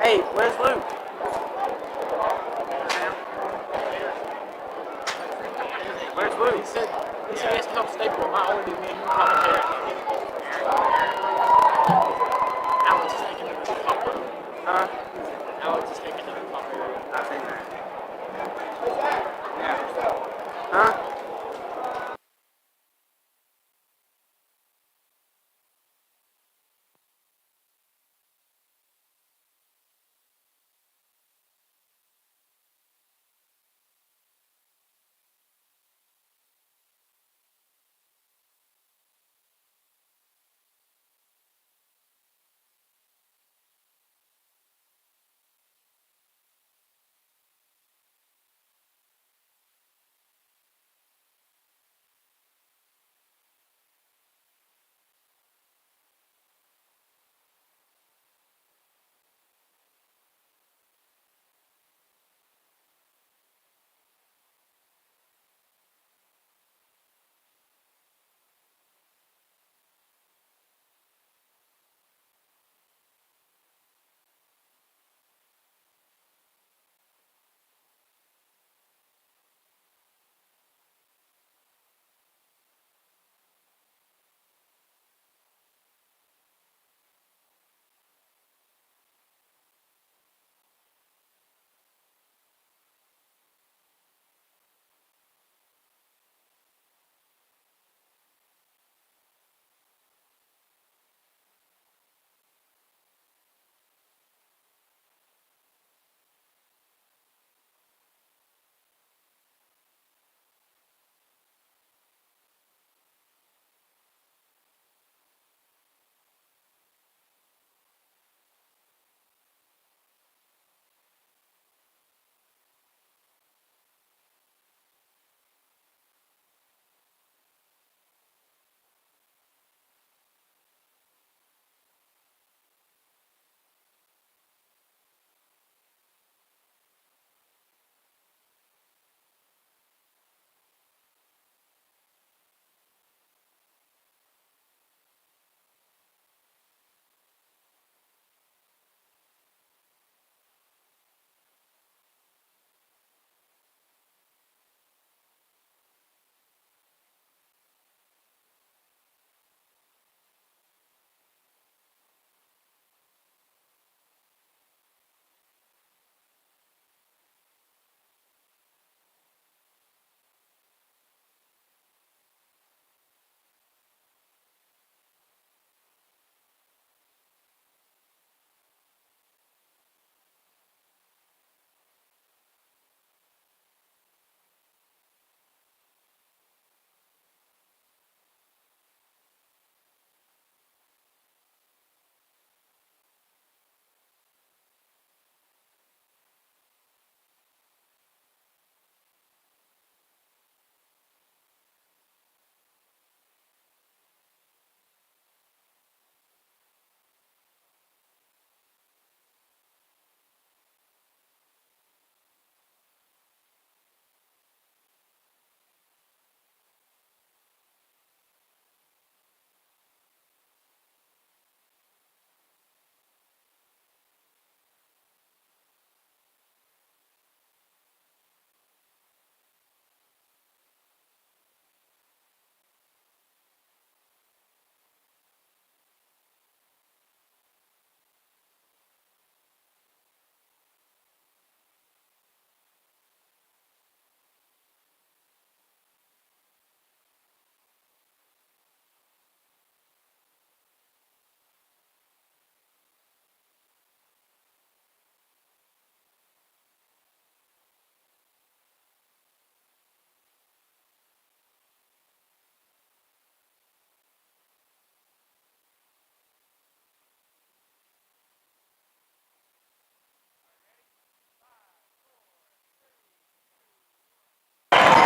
Hey, where's Luke? Where's Luke? He said he has to help staple. Not only do me and you commentate. Alex is taking it to the top. Huh? Alex is taking it to the top. I think that. Yeah. Huh?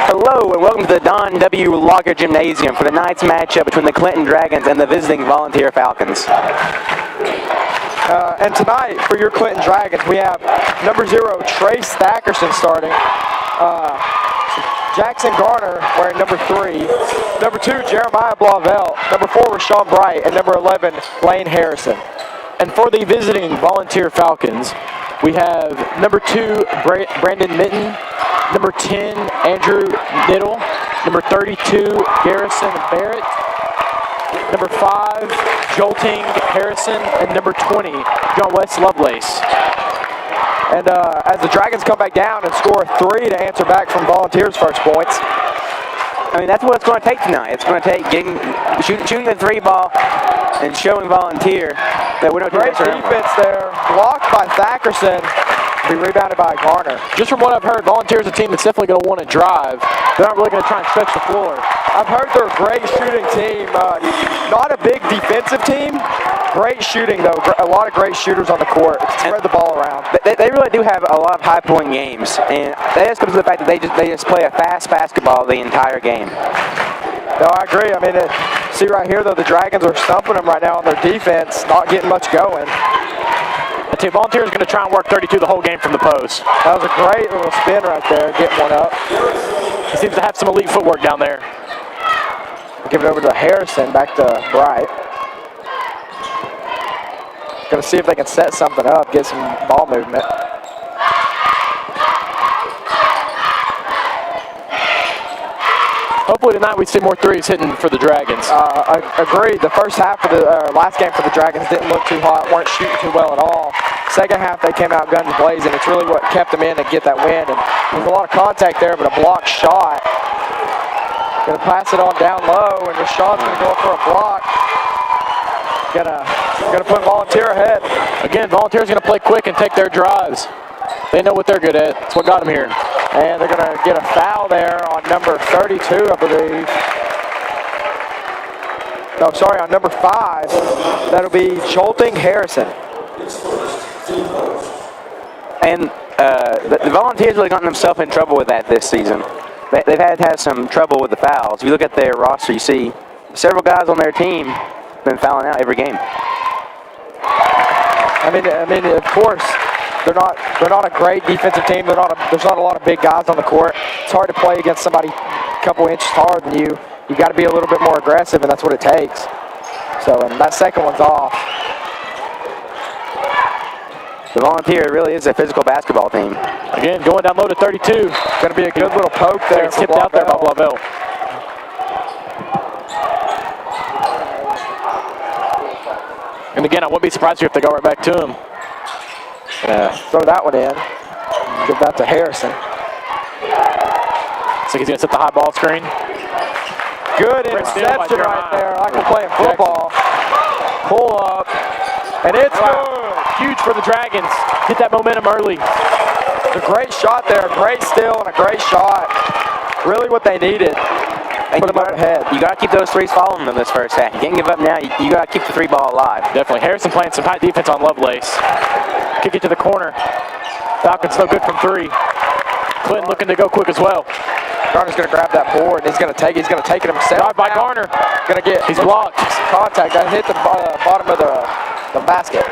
Hello and welcome to the Don W. Lager Gymnasium for the night's matchup between the Clinton Dragons and the visiting Volunteer Falcons. And tonight, for your Clinton Dragons, we have number 0, Trace Thackerson starting. Jackson Garner wearing number 3. Number 2, Jeremiah Blauvelt. Number 4, Rashawn Bright. And number 11, Lane Harrison. And for the visiting Volunteer Falcons, we have number 2, Brandon Mitten. Number 10, Andrew Niddle. Number 32, Garrison Barrett. Number 5, Jolting Harrison. And number 20, John West Lovelace. And as the Dragons come back down and score 3 to answer back from Volunteers' first points. I mean, that's what it's going to take tonight. It's going to take shooting the 3 ball and showing Volunteer that we don't do great defense there, blocked by Thackerson. Be rebounded by Garner. Just from what I've heard, Volunteer is a team that's definitely going to want to drive. They aren't really going to try and stretch the floor. I've heard they're a great shooting team. Not a big defensive team. Great shooting, though. A lot of great shooters on the court. Spread the ball around. They really do have a lot of high-point games, and that just comes to the fact that they just play a fast basketball the entire game. No, I agree. I mean, see right here, though, the Dragons are stumping them right now on their defense, not getting much going. The team Volunteer is going to try and work 32 the whole game from the post. That was a great little spin right there, getting one up. He seems to have some elite footwork down there. Give it over to Harrison, back to Bright. Going to see if they can set something up, get some ball movement. Hopefully tonight we see more threes hitting for the Dragons. I agree. The first half of the last game for the Dragons didn't look too hot, weren't shooting too well at all. Second half they came out guns blazing. It's really what kept them in to get that win. And there's a lot of contact there, but a blocked shot. Going to pass it on down low, and Rashawn's going to go up for a block. Gonna put Volunteer ahead. Again, Volunteer's going to play quick and take their drives. They know what they're good at. That's what got them here. And they're going to get a foul there on number 32, I believe. No, sorry, on number 5. That'll be Jolting Harrison. And the Volunteers really gotten themselves in trouble with that this season. They've had some trouble with the fouls. If you look at their roster, you see several guys on their team have been fouling out every game. I mean, of course, they're not a great defensive team. There's not a lot of big guys on the court. It's hard to play against somebody a couple inches taller than you. You got to be a little bit more aggressive, and that's what it takes. So, and that second one's off. The Volunteer really is a physical basketball team. Again, going down low to 32. Going to be a good little poke there. It's tipped out there by Blauvelt. And again, I wouldn't be surprised if they go right back to him. Throw that one in. Give that to Harrison. So he's going to set the high ball screen. Good interception right there. Like we're playing football. Pull up. And it's good. Huge for the Dragons. Get that momentum early. It's a great shot there. A great steal and a great shot. Really what they needed. Put them up ahead. You got to keep those threes following them this first half. You can't give up now. You got to keep the 3 ball alive. Definitely. Harrison playing some high defense on Lovelace. Kick it to the corner. Falcons no good from 3. Clinton looking to go quick as well. Garner's going to grab that board, and he's going to take it himself. Drive by Garner. He's blocked. Contact. That hit the bottom of the basket.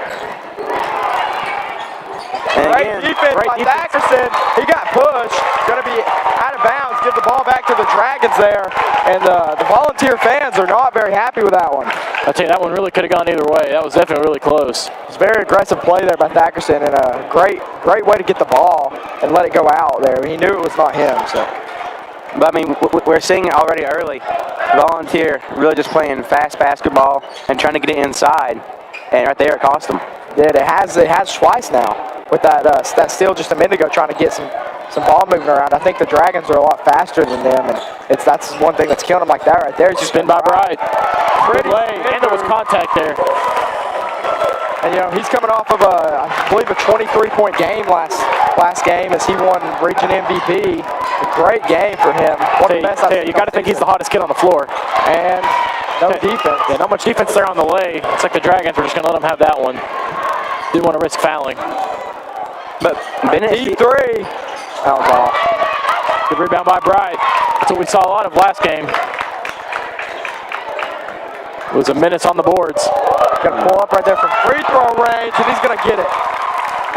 Great defense by Thackerson. He got pushed. Going to be out of bounds. Give the ball back to the Dragons there. And the Volunteer fans are not very happy with that one. I'll tell you, that one really could have gone either way. That was definitely really close. It's a very aggressive play there by Thackerson, and a great way to get the ball and let it go out there. He knew it was not him. So. But I mean, we're seeing it already early. Volunteer really just playing fast basketball and trying to get it inside. And right there, it cost them. Yeah, it has twice now. With that steal just a minute ago, trying to get some ball moving around. I think the Dragons are a lot faster than them, and that's one thing that's killing them like that right there. It's just spin by Bright. Pretty way, and there was contact there. And you know he's coming off of I believe a 23-point game last game as he won region MVP. A great game for him. One of the best. You got to think he's the hottest kid on the floor. And no defense. Yeah, not much defense there on the lay. It's like the Dragons were just going to let him have that one. Didn't want to risk fouling. But Bennett T3. That was off. Good rebound by Bright. That's what we saw a lot of last game. It was a menace on the boards. Gonna pull up right there from free throw range, and he's gonna get it.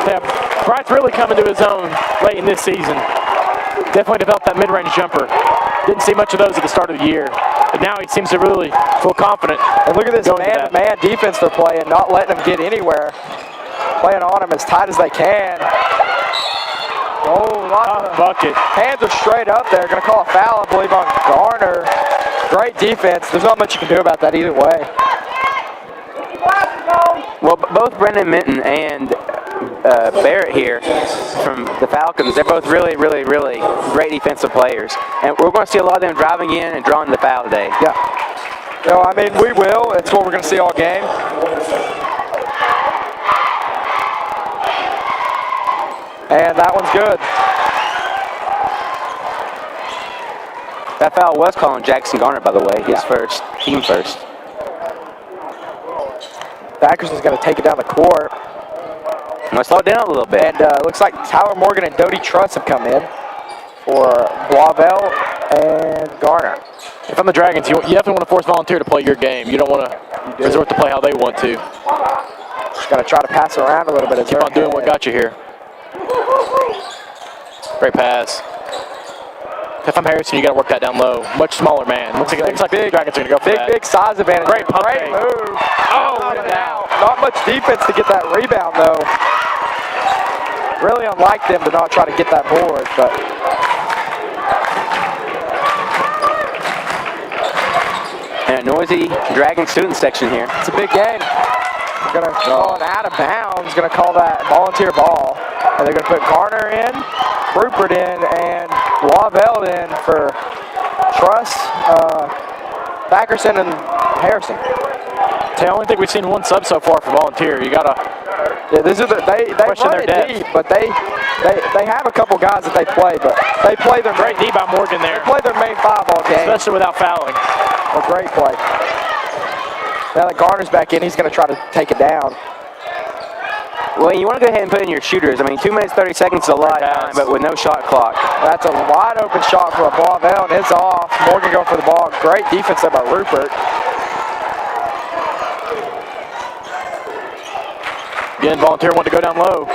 Yeah, Bright's really coming to his own late in this season. Definitely developed that mid-range jumper. Didn't see much of those at the start of the year. But now he seems to really feel confident. And look at this man-to-man defense they're playing, not letting them get anywhere. Playing on him as tight as they can. Oh, lots of bucket. Hands are straight up there. Going to call a foul, I believe, on Garner. Great defense. There's not much you can do about that either way. Well, both Brendan Minton and Barrett here from the Falcons, they're both really, really, really great defensive players. And we're going to see a lot of them driving in and drawing the foul today. Yeah. No, I mean, we will. It's what we're going to see all game. And that one's good. That foul was calling Jackson Garner, by the way, his first, team first. Backerson's going to take it down the court. I'm going to slow it down a little bit. And looks like Tyler Morgan and Dodie Truss have come in for Blavel and Garner. If I'm the Dragons, you definitely want to force Volunteer to play your game. You don't want to resort to play how they want to. Just got to try to pass it around a little bit. Keep on doing what got you here. Great pass. If I'm Harrison, you got to work that down low. Much smaller man. Looks like the Dragons are going to go for that. Big size advantage. Great pump Great fake. move. Oh, Not it out. Not much defense to get that rebound, though. Really unlike them to not try to get that board, but. And a noisy Dragon student section here. It's a big game. They're going to call it out of bounds. Going to call that Volunteer ball. And they're going to put Garner in, Rupert in, and Blavel in for Truss, Backerson, and Harrison. I only think we've seen one sub so far for Volunteer. You gotta these are they question run their it depth. deep, but they have a couple guys that they play, but they play their great D by Morgan there. They play their main five all game, especially without fouling. A great play. Now that Garner's back in, he's going to try to take it down. Well, you want to go ahead and put in your shooters. I mean, 2 minutes, 30 seconds is a lot of time, but with no shot clock. That's a wide open shot for a Blavel, and it's off. Morgan going for the ball. Great defense there by Rupert. Again, Volunteer wanted to go down low.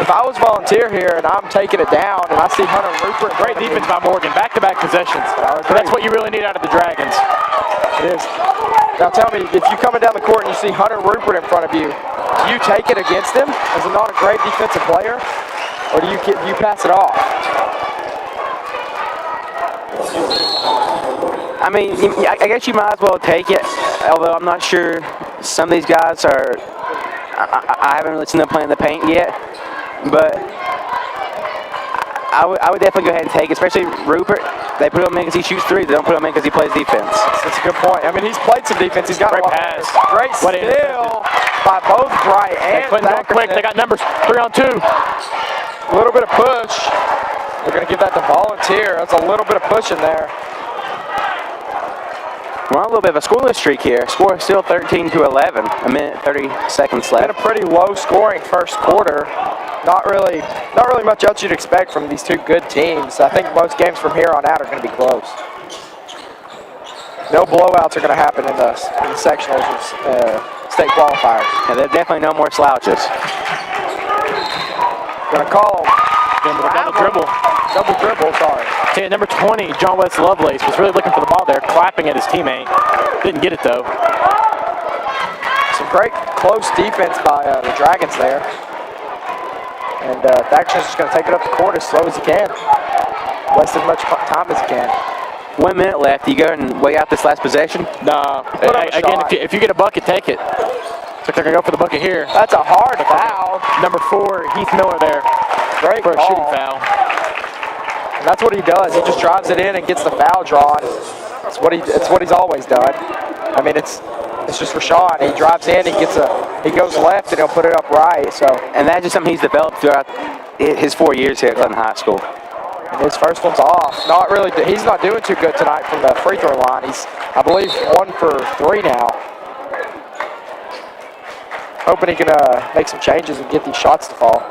If I was Volunteer here and I'm taking it down and I see Hunter Rupert. Great defense by Morgan. Back-to-back possessions. That's what you really need out of the Dragons. It is. Now tell me, if you're coming down the court and you see Hunter Rupert in front of you, do you take it against him? Is it not a great defensive player? Or do you pass it off? I mean, I guess you might as well take it, although I'm not sure some of these guys are, I haven't really seen them play in the paint yet, but I would definitely go ahead and take it, especially Rupert. They put him in because he shoots threes. They don't put him in because he plays defense. That's a good point. I mean, he's played some defense. He's got great pass. Great steal by both Bright and Clinton quick. They got numbers. 3-on-2. A little bit of push. They're going to give that to Volunteer. That's a little bit of push in there. We're on a little bit of a scoreless streak here. Score is still 13-11. A minute, 30 seconds left. Been a pretty low-scoring first quarter. Not really much else you'd expect from these two good teams. I think most games from here on out are going to be close. No blowouts are going to happen in the sectionals of state qualifiers. And there's definitely no more slouches. Going to call double dribble. Double dribble, sorry. See, number 20, John West Lovelace, was really looking for the ball there, clapping at his teammate. Didn't get it, though. Some great close defense by the Dragons there. And Thacker's just going to take it up the court as slow as he can. Waste as much time as he can. 1 minute left. You go and weigh out this last possession? No. Again, if you get a bucket, take it. Looks like they're going to go for the bucket here. That's a hard foul. Number 4, Heath Miller there. Great for a call. shooting foul. And that's what he does. He just drives it in and gets the foul drawn. It's what he's always done. I mean, it's just Rashawn. He drives in, he goes left, and he'll put it up right. So, and that's just something he's developed throughout his 4 years here at Clinton High School. And his first one's off. Not really. He's not doing too good tonight from the free throw line. He's, I believe, 1 for 3 now. Hoping he can make some changes and get these shots to fall.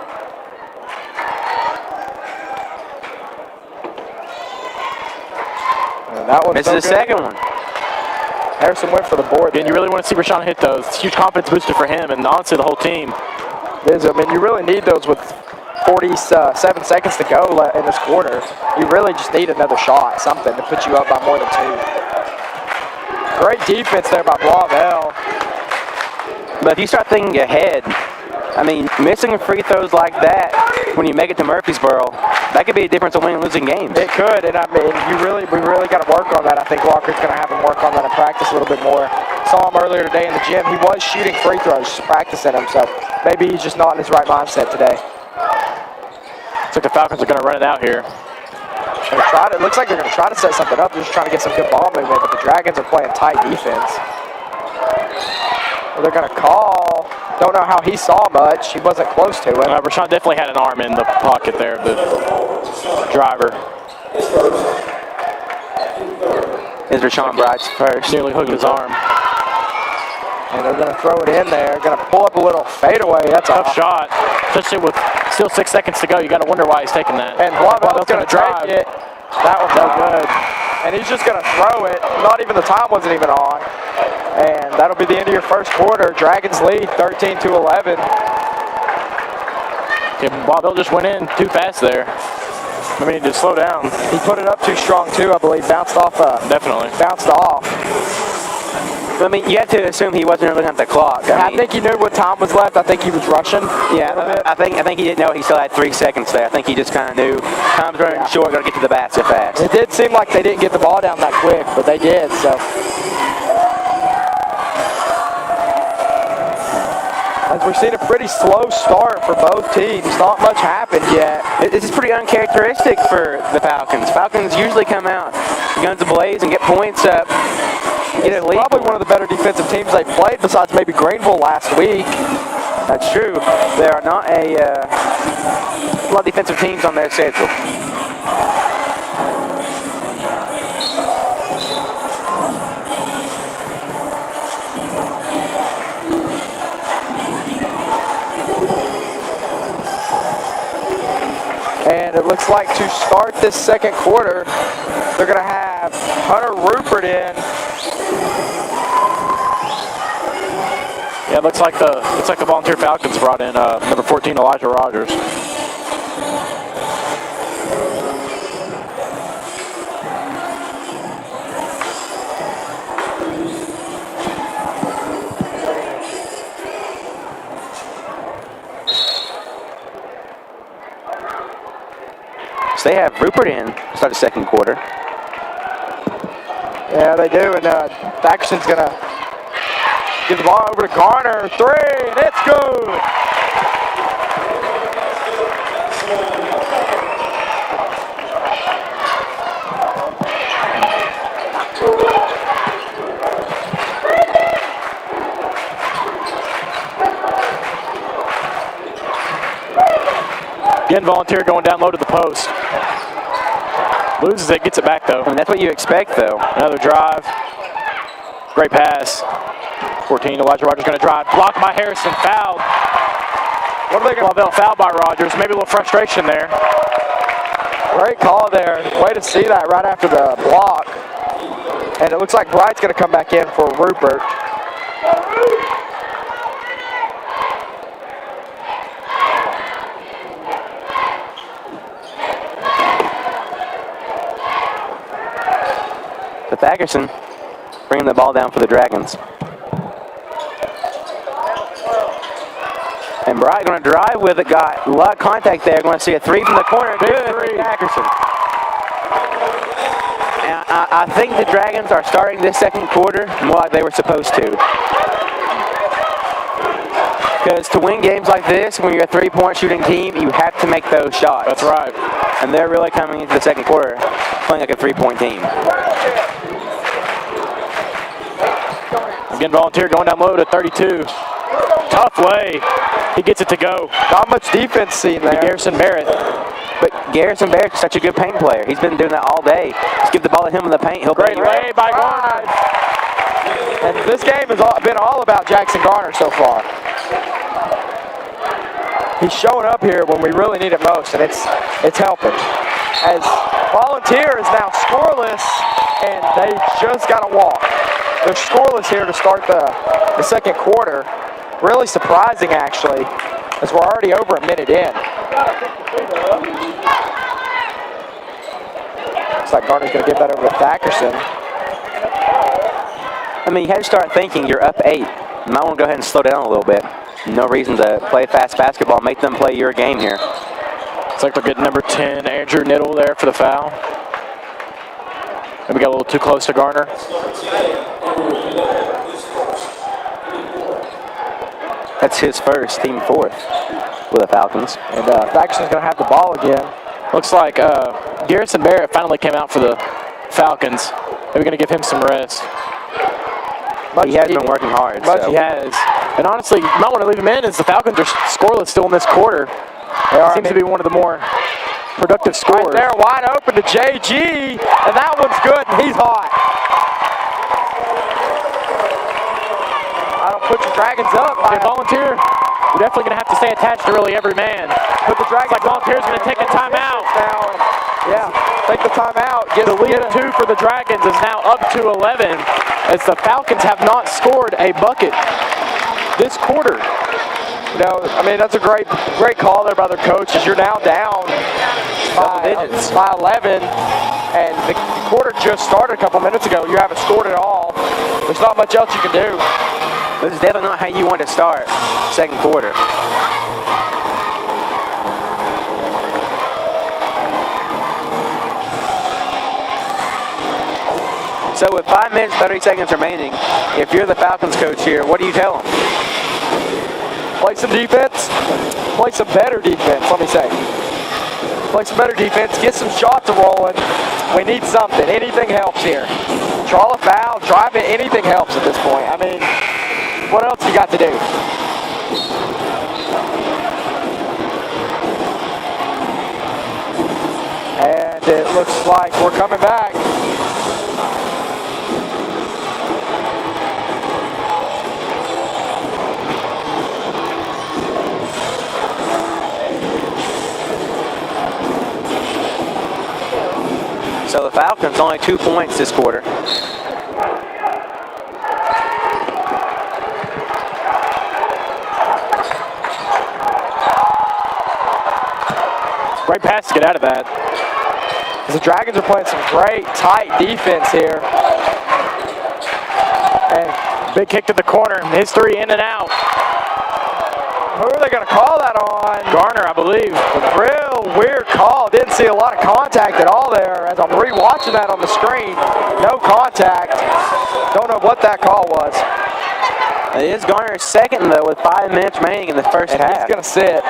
that one's This is the second one. Harrison went for the board. And you really want to see Rashawn hit those. It's a huge confidence booster for him and honestly the whole team. I mean, you really need those with 47 seconds to go in this quarter. You really just need another shot, something to put you up by more than 2. Great defense there by Blauvelt. But if you start thinking ahead, I mean, missing free throws like that when you make it to Murfreesboro, that could be a difference of winning and losing games. It could, and I mean, we really got to work on that. I think Walker's going to have him work on that and practice a little bit more. Saw him earlier today in the gym. He was shooting free throws, just practicing them, so maybe he's just not in his right mindset today. Looks like the Falcons are going to run it out here. It looks like they're going to try to set something up. They're just trying to get some good ball movement, but the Dragons are playing tight defense. They're going to call. Don't know how he saw much. He wasn't close to it. Rashawn definitely had an arm in the pocket there, the driver. Is Rashawn Brights first. Nearly hooked his arm. And they're going to throw it in there. Going to pull up a little fadeaway. That's a Tough shot, especially with still 6 seconds to go. You got to wonder why he's taking that. And Blauvelt's going to drive take it. That one's no good. And he's just going to throw it. Not even the time wasn't even on. And that'll be the end of your first quarter. Dragons lead 13-11. Yeah, Blauvelt just went in too fast there. I mean, just slow down. He put it up too strong too, I believe. Bounced off. Definitely. Bounced off. I mean, you have to assume he wasn't looking at the clock. I think he knew what time was left. I think he was rushing. Yeah, I think he didn't know he still had 3 seconds there. I think he just kind of knew time's running short, got to get to the basket fast. It did seem like they didn't get the ball down that quick, but they did. So. As we're seeing a pretty slow start for both teams. Not much happened yet. This is pretty uncharacteristic for the Falcons. Falcons usually come out guns ablaze and get points up. Get a lead. Probably one of the better defensive teams they've played besides maybe Greenville last week. That's true. There are not a lot of defensive teams on their schedule. And it looks like to start this second quarter, they're going to have Hunter Rupert in. Yeah, it looks like the Volunteer Falcons brought in number 14 Elijah Rogers. So they have Rupert in to start the second quarter. Yeah, they do, and Thackerson's going to give the ball over to Garner. 3, and it's good. Again, Volunteer going down low to the post. Loses it, gets it back though. I mean, that's what you expect though. Another drive. Great pass. 14, Elijah Rogers going to drive. Blocked by Harrison, fouled. What are they going to foul by Rogers? Maybe a little frustration there. Great call there. Way to see that right after the block. And it looks like Bright's going to come back in for Rupert. So Thackerson bringing the ball down for the Dragons. And Bright going to drive with it. Got a lot of contact there. Going to see a 3 from the corner. Good for Thackerson. And I think the Dragons are starting this second quarter more like they were supposed to. Because to win games like this, when you're a 3-point shooting team, you have to make those shots. That's right. And they're really coming into the second quarter playing like a 3-point team. Again, Volunteer going down low to 32. Tough way. He gets it to go. Not much defense seen there. Garrison Barrett. But Garrison Barrett's such a good paint player. He's been doing that all day. Just give the ball to him in the paint. He'll Great lay by Garner. And this game has been all about Jackson Garner so far. He's showing up here when we really need it most, and it's helping. As Volunteer is now scoreless and they just got to walk. They're scoreless here to start the second quarter. Really surprising, actually, as we're already over a minute in. Looks like Garner's going to give that over to Thackerson. I mean, you have to start thinking you're up 8. You might want to go ahead and slow down a little bit. No reason to play fast basketball. Make them play your game here. Looks like they'll get number 10, Andrew Niddle, there for the foul. Maybe got a little too close to Garner. That's his first, team 4th with the Falcons. And Thackerson's going to have the ball again. Looks like Garrison Barrett finally came out for the Falcons. Maybe going to give him some rest. He has been working hard. But he has. And honestly, you might want to leave him in as the Falcons are scoreless still in this quarter. Seems to be one of the more productive scorers. Right there, wide open to JG, and that one's good, and he's hot. I don't put your Dragons up. Okay, Volunteer, we're definitely going to have to stay attached to really every man. Put the Dragons like Volunteer's going to take a timeout. Now, yeah, take the timeout. The lead of 2 for the Dragons is now up to 11 as the Falcons have not scored a bucket this quarter. You know, I mean, that's a great call there by their coach, as you're now down by 11, and the quarter just started a couple minutes ago. You haven't scored at all. There's not much else you can do. This is definitely not how you want to start second quarter. So with 5 minutes, 30 seconds remaining, if you're the Falcons coach here, what do you tell them? Play some defense. Play some better defense, let me say. Play some better defense. Get some shots rolling. We need something. Anything helps here. Draw a foul, drive it, anything helps at this point. I mean, what else you got to do? And it looks like we're coming back. So the Falcons only 2 points this quarter. Great pass to get out of that. The Dragons are playing some great, tight defense here. And big kick to the corner. His 3 in and out. Who are they going to call that on? Garner, I believe. A real weird call. Didn't see a lot of contact at all there. As I'm re-watching that on the screen, no contact. Don't know what that call was. It is Garner's second, though, with 5 minutes remaining in the first half. He's going to sit.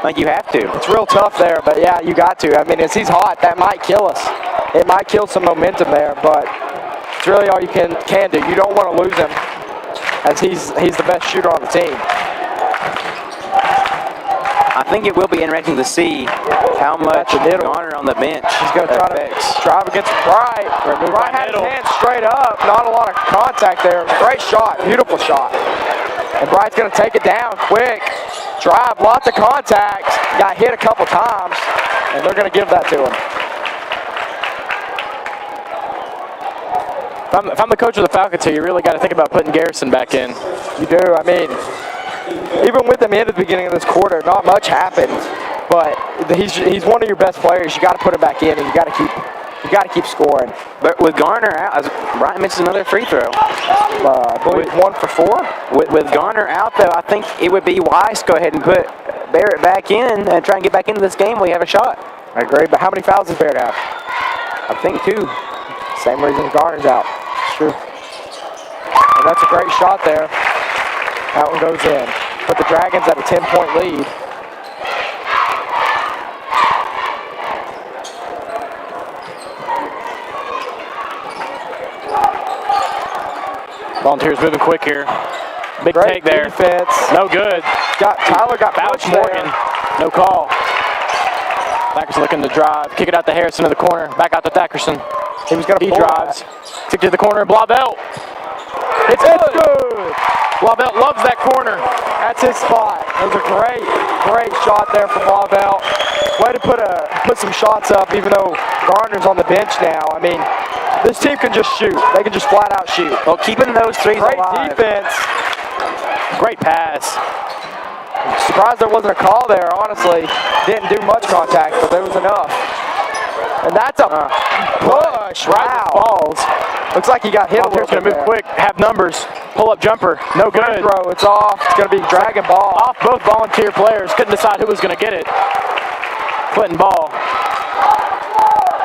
Like you have to. It's real tough there, but yeah, you got to. I mean, as he's hot, that might kill us. It might kill some momentum there, but it's really all you can do. You don't want to lose him, as he's the best shooter on the team. I think it will be interesting to see how much Garner on the bench. He's going to try to drive against Bright. Bright had his hands straight up. Not a lot of contact there. Great shot. Beautiful shot. And Bright's going to take it down quick. Drive. Lots of contact. Got hit a couple times. And they're going to give that to him. If I'm the coach of the Falcons here, you really got to think about putting Garrison back in. You do. I mean, even with him in at the beginning of this quarter, not much happened. But he's one of your best players. You got to put him back in, and you got to keep scoring. But with Garner out, as Brian misses another free throw. I believe 1 for 4. With Garner out, though, I think it would be wise to go ahead and put Barrett back in and try and get back into this game. We have a shot. I agree. But how many fouls does Barrett have? I think 2. Same reason Garner's out. True. And that's a great shot there. That one goes in. Put the Dragons at a 10-point lead. Volunteers moving quick here. Big Great take there. Defense. No good. Tyler got Bouch pushed Morgan. there. No call. Thackerson looking to drive. Kick it out to Harrison in the corner. Back out to Thackerson. He drives. Kick to the corner. Blavelt. It's good. Blavelt loves that corner. That's his spot. It was a great shot there from Blavelt. Way to put some shots up, even though Garner's on the bench now. I mean, This team can just shoot. They can just flat out shoot. Well, keeping those threes Great alive. defense. Great pass. Surprised there wasn't a call there, honestly. Didn't do much contact, but there was enough. And that's a push. Right Wow. balls. Looks like he got hit a little Volunteer's bit going to move there. quick. Have numbers. Pull up jumper. No Free good. throw. It's off. It's going to be dragon ball. Off both Volunteer players. Couldn't decide who was going to get it. Clinton ball.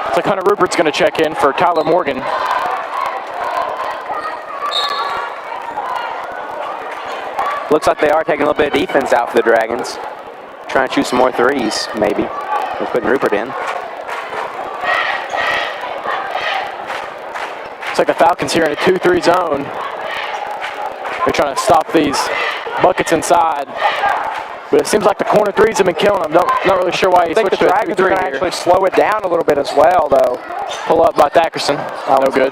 It's like Hunter Rupert's going to check in for Tyler Morgan. Looks like they are taking a little bit of defense out for the Dragons. Trying to shoot some more threes, maybe. They're putting Rupert in. Looks like the Falcons here in a 2-3 zone. They're trying to stop these buckets inside. But it seems like the corner threes have been killing them. Not really sure why he I think the switched to a Dragons are 3-3 going to here. actually slow it down a little bit as well, though. Pull up by Thackerson. No good.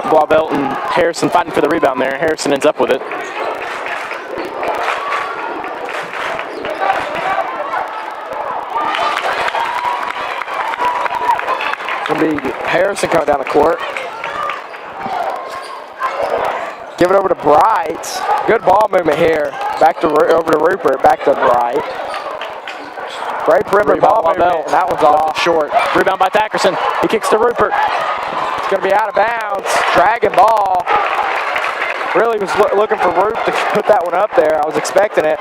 Blauvelt and Harrison fighting for the rebound there. Harrison ends up with it. It's going to be Harrison coming down the court. Give it over to Bright. Good ball movement here. Back to over to Rupert. Back to Bright. Great perimeter ball movement. That one's off. Short. Rebound by Thackerson. He kicks to Rupert. It's going to be out of bounds. Dragon ball. Really was looking for Roop to put that one up there. I was expecting it.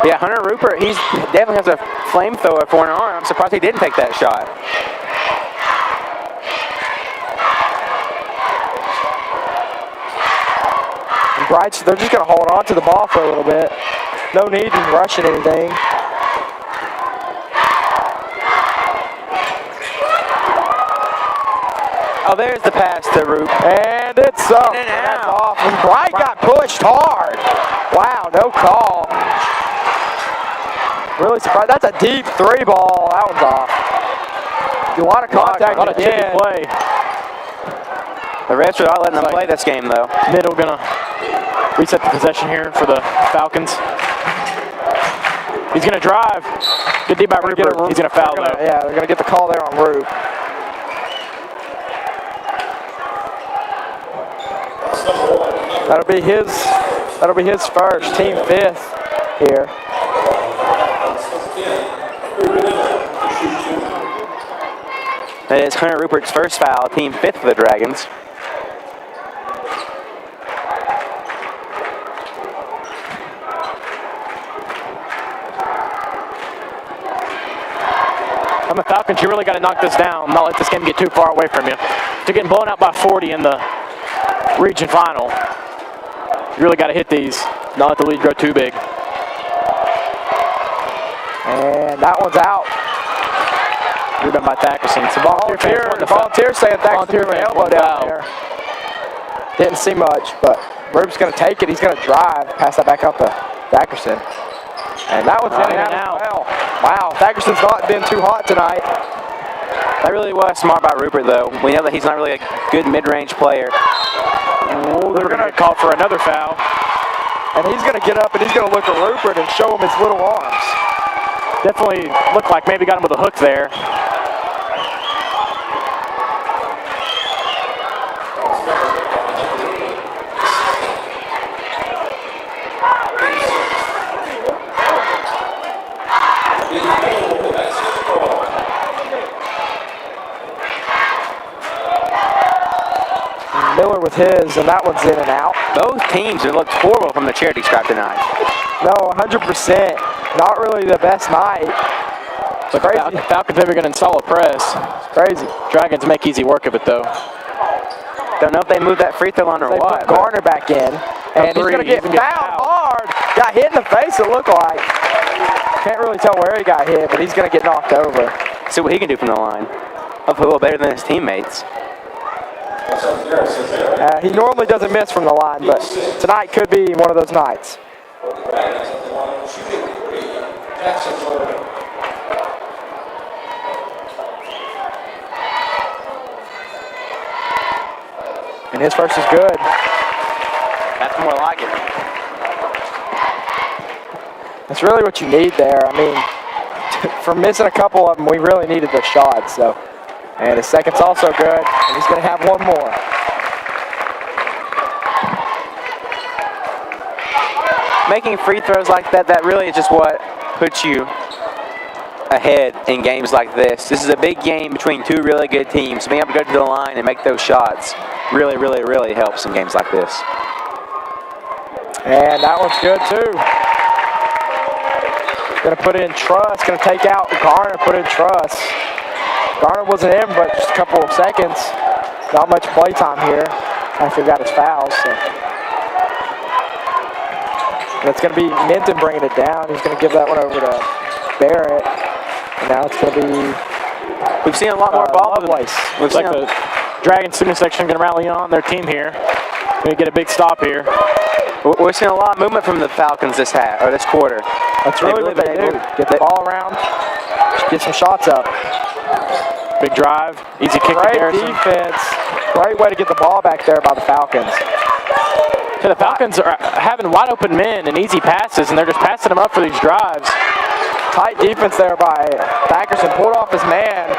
Yeah, Hunter Rupert, he definitely has a flamethrower for an arm. I'm surprised he didn't take that shot. And Bright, they're just going to hold on to the ball for a little bit. No need in rushing anything. Oh, there's the pass to Roop. And it's up. In and That's out. off. And Bright got pushed hard. Wow, no call. Really surprised. That's a deep three ball. That one's off. A lot of contact. A lot of chippy again. play. The refs are not letting them play this game, though. Middle gonna reset the possession here for the Falcons. He's gonna drive. Good D by Rupert. He's gonna foul though. Yeah, they're gonna get the call there on Roop. That'll be his first, team fifth here. That is Hunter Rupert's first foul, team fifth for the Dragons. I'm a Falcons. You really got to knock this down. Not let this game get too far away from you. They're getting blown out by 40 in the region final. You really got to hit these. Not let the lead grow too big. And that one's out. Rebound by Thackerson. It's a Volunteer saying Thackerson threw an elbow down there. Didn't see much, but Roop's going to take it. He's going to drive. Pass that back out to Thackerson. And that one's in and out as well. Wow, Thackerson's not been too hot tonight. That really was smart by Rupert, though. We know that he's not really a good mid-range player. Oh, they're going to get called for another foul. And he's going to get up and he's going to look at Rupert and show him his little arms. Definitely looked like maybe got him with a hook there. Miller with his, and that one's in and out. Both teams have looked horrible from the charity stripe tonight. No, 100%. Not really the best night. But crazy. Falcons never going to install a press. It's crazy. Dragons make easy work of it, though. Don't know if they moved that free throw line or They what. put Garner back in, and he's going to get fouled hard. Got hit in the face, it looked like. Can't really tell where he got hit, but he's going to get knocked over. See what he can do from the line. Hopefully a little better than his teammates. He normally doesn't miss from the line, but tonight could be one of those nights. And his first is good. That's more like it. That's really what you need there. I mean, for missing a couple of them, we really needed the shots. So, and his second's also good, and he's going to have one more. Making free throws like that, that really is just what puts you ahead in games like this. This is a big game between two really good teams. Being able to go to the line and make those shots really, really, really helps in games like this. And that one's good too. Going to put in Truss, going to take out Garner, put in Truss. Garner wasn't in, but just a couple of seconds. Not much play time here after he got his fouls. So. And it's going to be Minton bringing it down. He's going to give that one over to Barrett. And now it's going to be we've seen a lot more ball Lovelace. Looks like the Dragon student section going to rally on their team here. Going to get a big stop here. We're seeing a lot of movement from the Falcons this quarter. That's really what they do. Get the ball around, get some shots up. Big drive, easy kick to Garrison. Great defense. Great way to get the ball back there by the Falcons. So the Falcons are having wide open men and easy passes, and they're just passing them up for these drives. Tight defense there by Thackerson. Pulled off his man.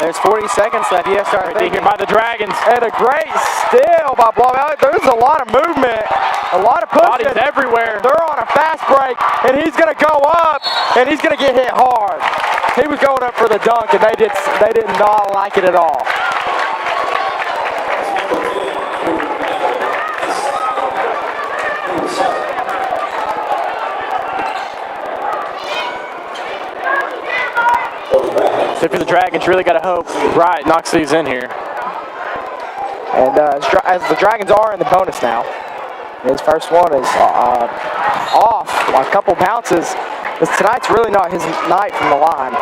There's 40 seconds left. You have to start here by the Dragons. And a great steal by Blowout. There's a lot of movement, a lot of pushing. Bodies everywhere. They're on a fast break, and he's going to go up, and he's going to get hit hard. He was going up for the dunk, and they did not like it at all. So for the Dragons, really got to hope Wright knocks these in here. And as the Dragons are in the bonus now, his first one is off a couple bounces. Tonight's really not his night from the line.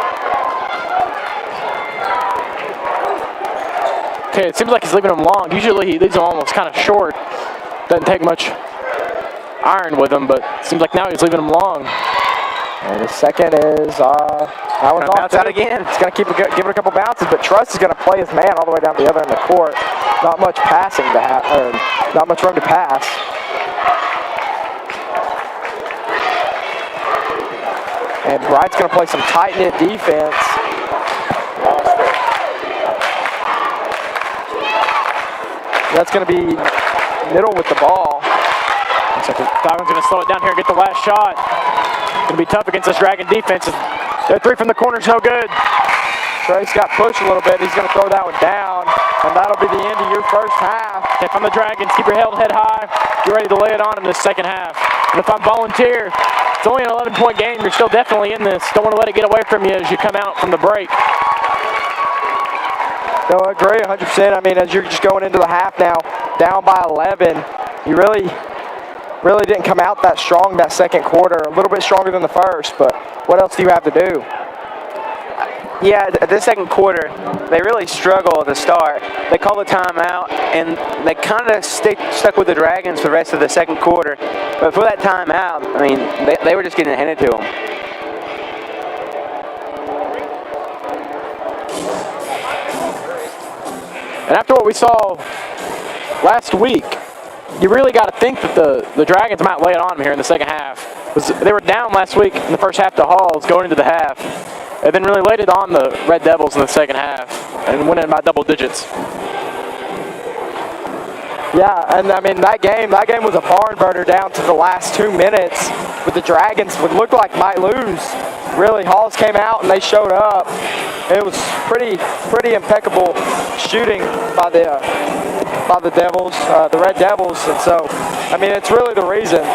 Okay, it seems like he's leaving them long. Usually he leaves them almost kind of short. Doesn't take much iron with him, but it seems like now he's leaving them long. And the second is that one's off out again. It's going to give it a couple bounces, but Truss is going to play his man all the way down the other end of the court. Not much passing to have, or not much room to pass. And Wright's going to play some tight-knit defense. That's going to be Middle with the ball. Looks like the Falcons going to slow it down here and get the last shot. Going to be tough against this Dragon defense. Their three from the corner is no good. Trace got pushed a little bit. He's going to throw that one down, and that'll be the end of your first half. If I'm the Dragons, keep your head high. Get ready to lay it on in the second half. And if I'm Volunteer, it's only an 11-point game. You're still definitely in this. Don't want to let it get away from you as you come out from the break. No, I agree 100%. I mean, as you're just going into the half now, down by 11, you really didn't come out that strong that second quarter. A little bit stronger than the first, but what else do you have to do? Yeah, this second quarter, they really struggle at the start. They call the timeout, and they kind of stuck with the Dragons for the rest of the second quarter. But for that timeout, I mean, they were just getting handed to them. And after what we saw last week, you really got to think that the Dragons might lay it on them here in the second half. They were down last week in the first half to Halls going into the half. And then really laid it on the Red Devils in the second half and winning by double digits. Yeah, and I mean, that game was a barn burner down to the last 2 minutes with the Dragons would look like might lose. Really, Halls came out and they showed up. It was pretty impeccable shooting by the Devils, the Red Devils, and so, I mean, it's really the reason.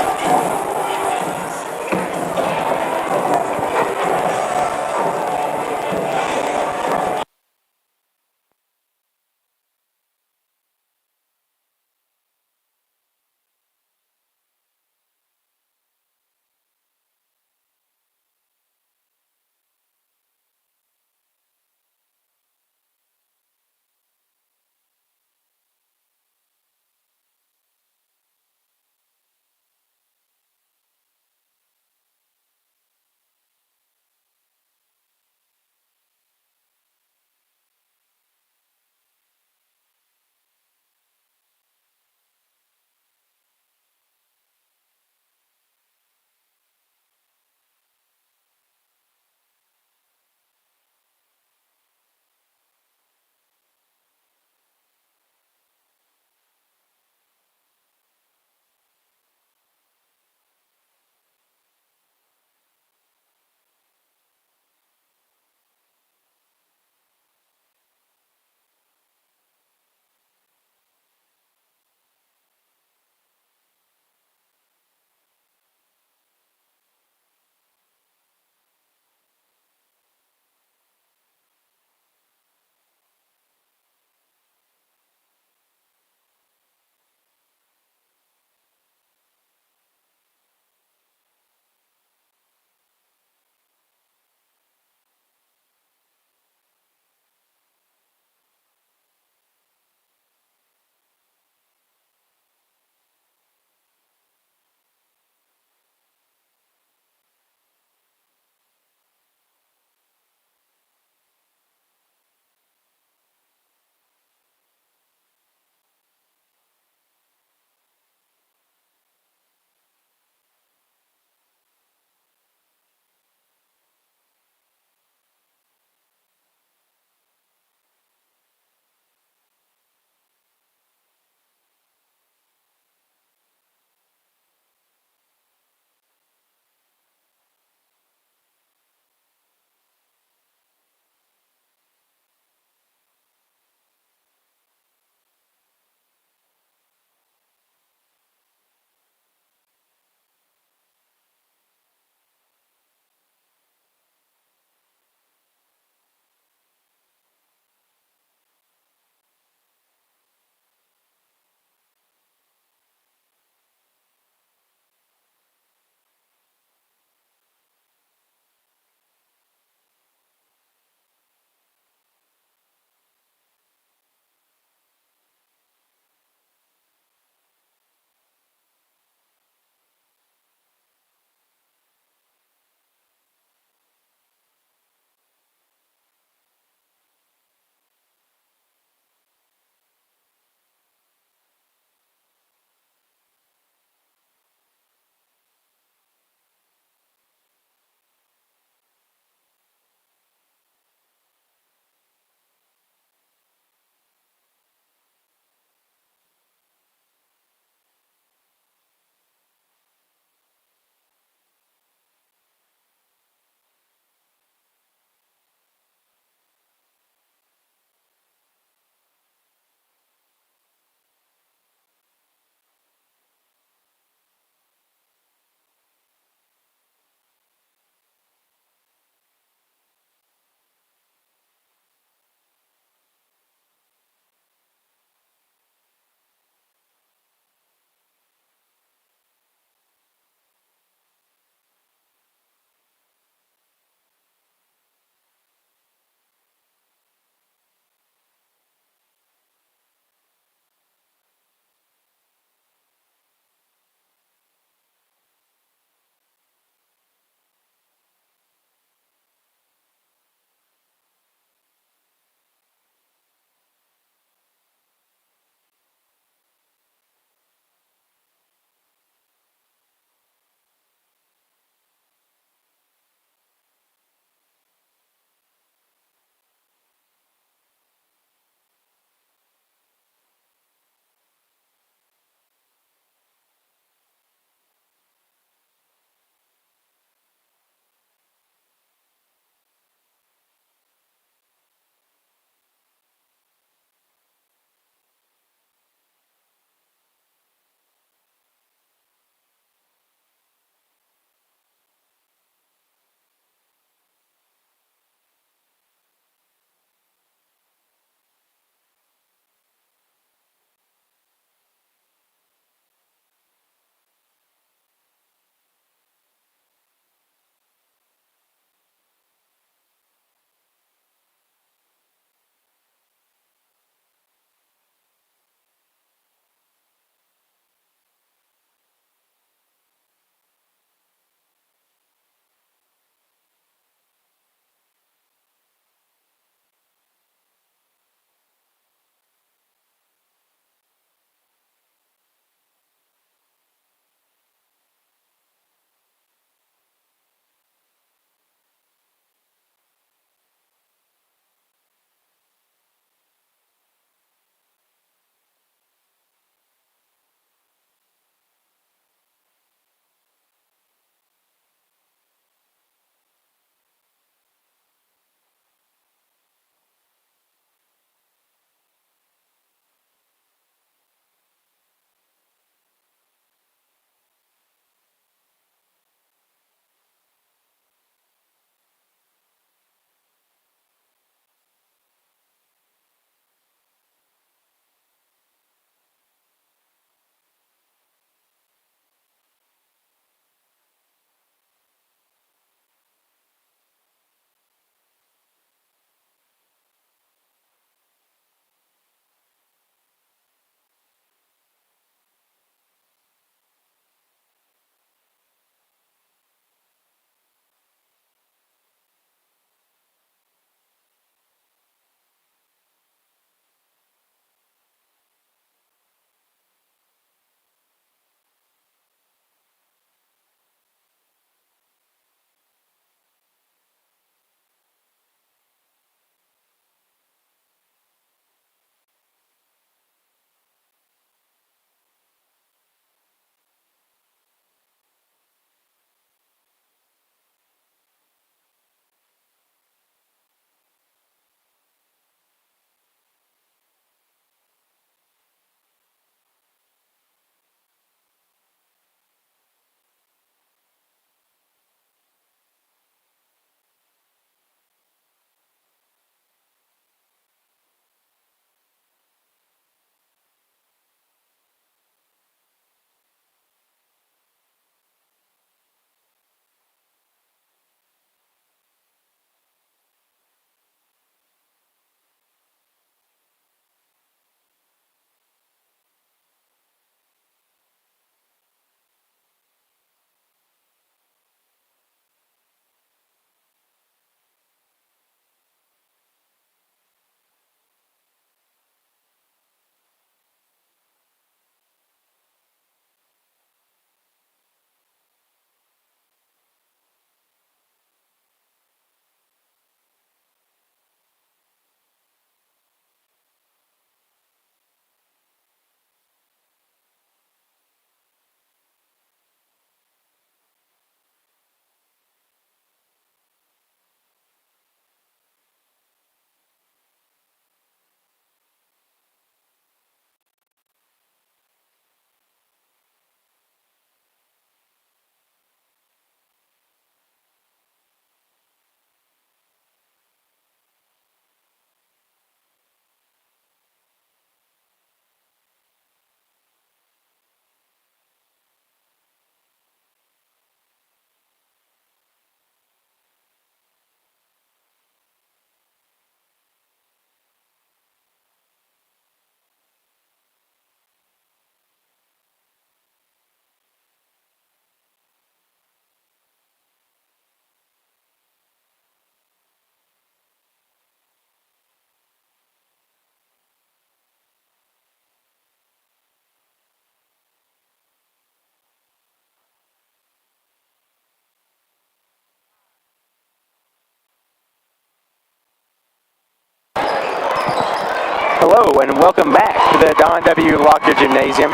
Hello and welcome back to the Don W. Lockyer Gymnasium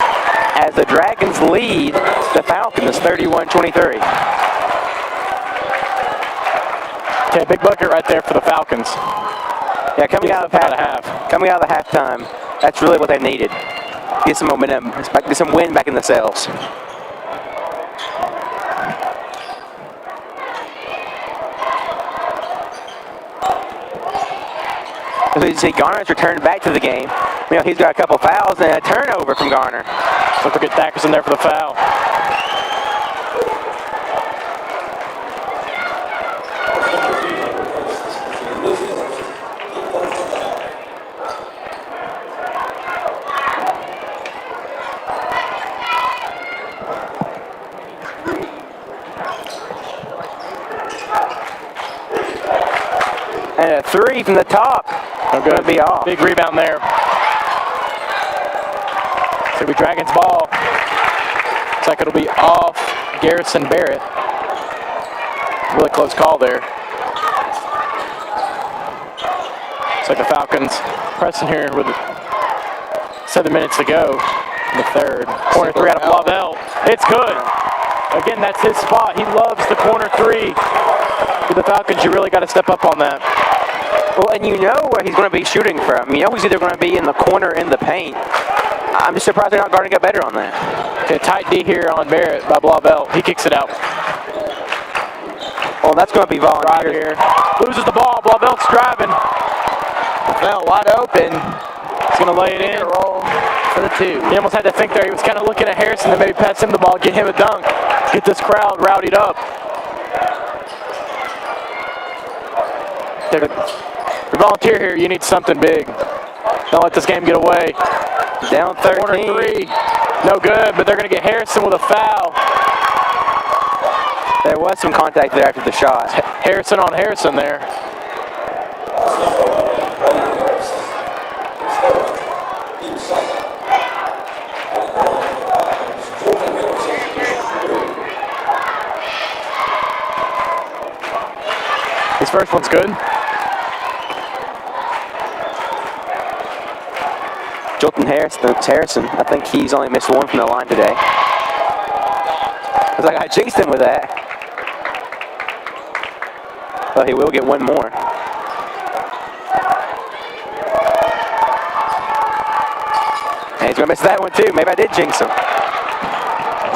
as the Dragons lead the Falcons 31-23. Okay, big bucket right there for the Falcons. Yeah, coming out of the halftime, that's really what they needed. Get some momentum, get some wind back in the sails. As you see, Garner's returned back to the game. You know, he's got a couple fouls and a turnover from Garner. Don't forget Thackerson there for the foul. And a three from the top. Going to be off. Big rebound there. It's going to be Dragons ball. Looks like it'll be off Garrison Barrett. Really close call there. Looks like the Falcons pressing here with 7 minutes to go in the third. Corner three out of Blavel. It's good. Again, that's his spot. He loves the corner three. For the Falcons, you really got to step up on that. Well, and you know where he's going to be shooting from. You know he's either going to be in the corner or in the paint. I'm just surprised they're not guarding up better on that. Okay, tight D here on Barrett by Blavel. He kicks it out. Well, that's going to be Volunteer here. Loses the ball. Blavel's driving. Blavel wide open. He's going to lay it in. Roll for the two. He almost had to think there. He was kind of looking at Harrison to maybe pass him the ball, get him a dunk, get this crowd rowdied up. The Volunteer here, you need something big. Don't let this game get away. Down 13. Corner three. No good, but they're going to get Harrison with a foul. There was some contact there after the shot. Harrison on Harrison there. His first one's good. Jolton Harrison, I think he's only missed one from the line today. I was like, I jinxed him with that. But he will get one more. And he's going to miss that one too. Maybe I did jinx him.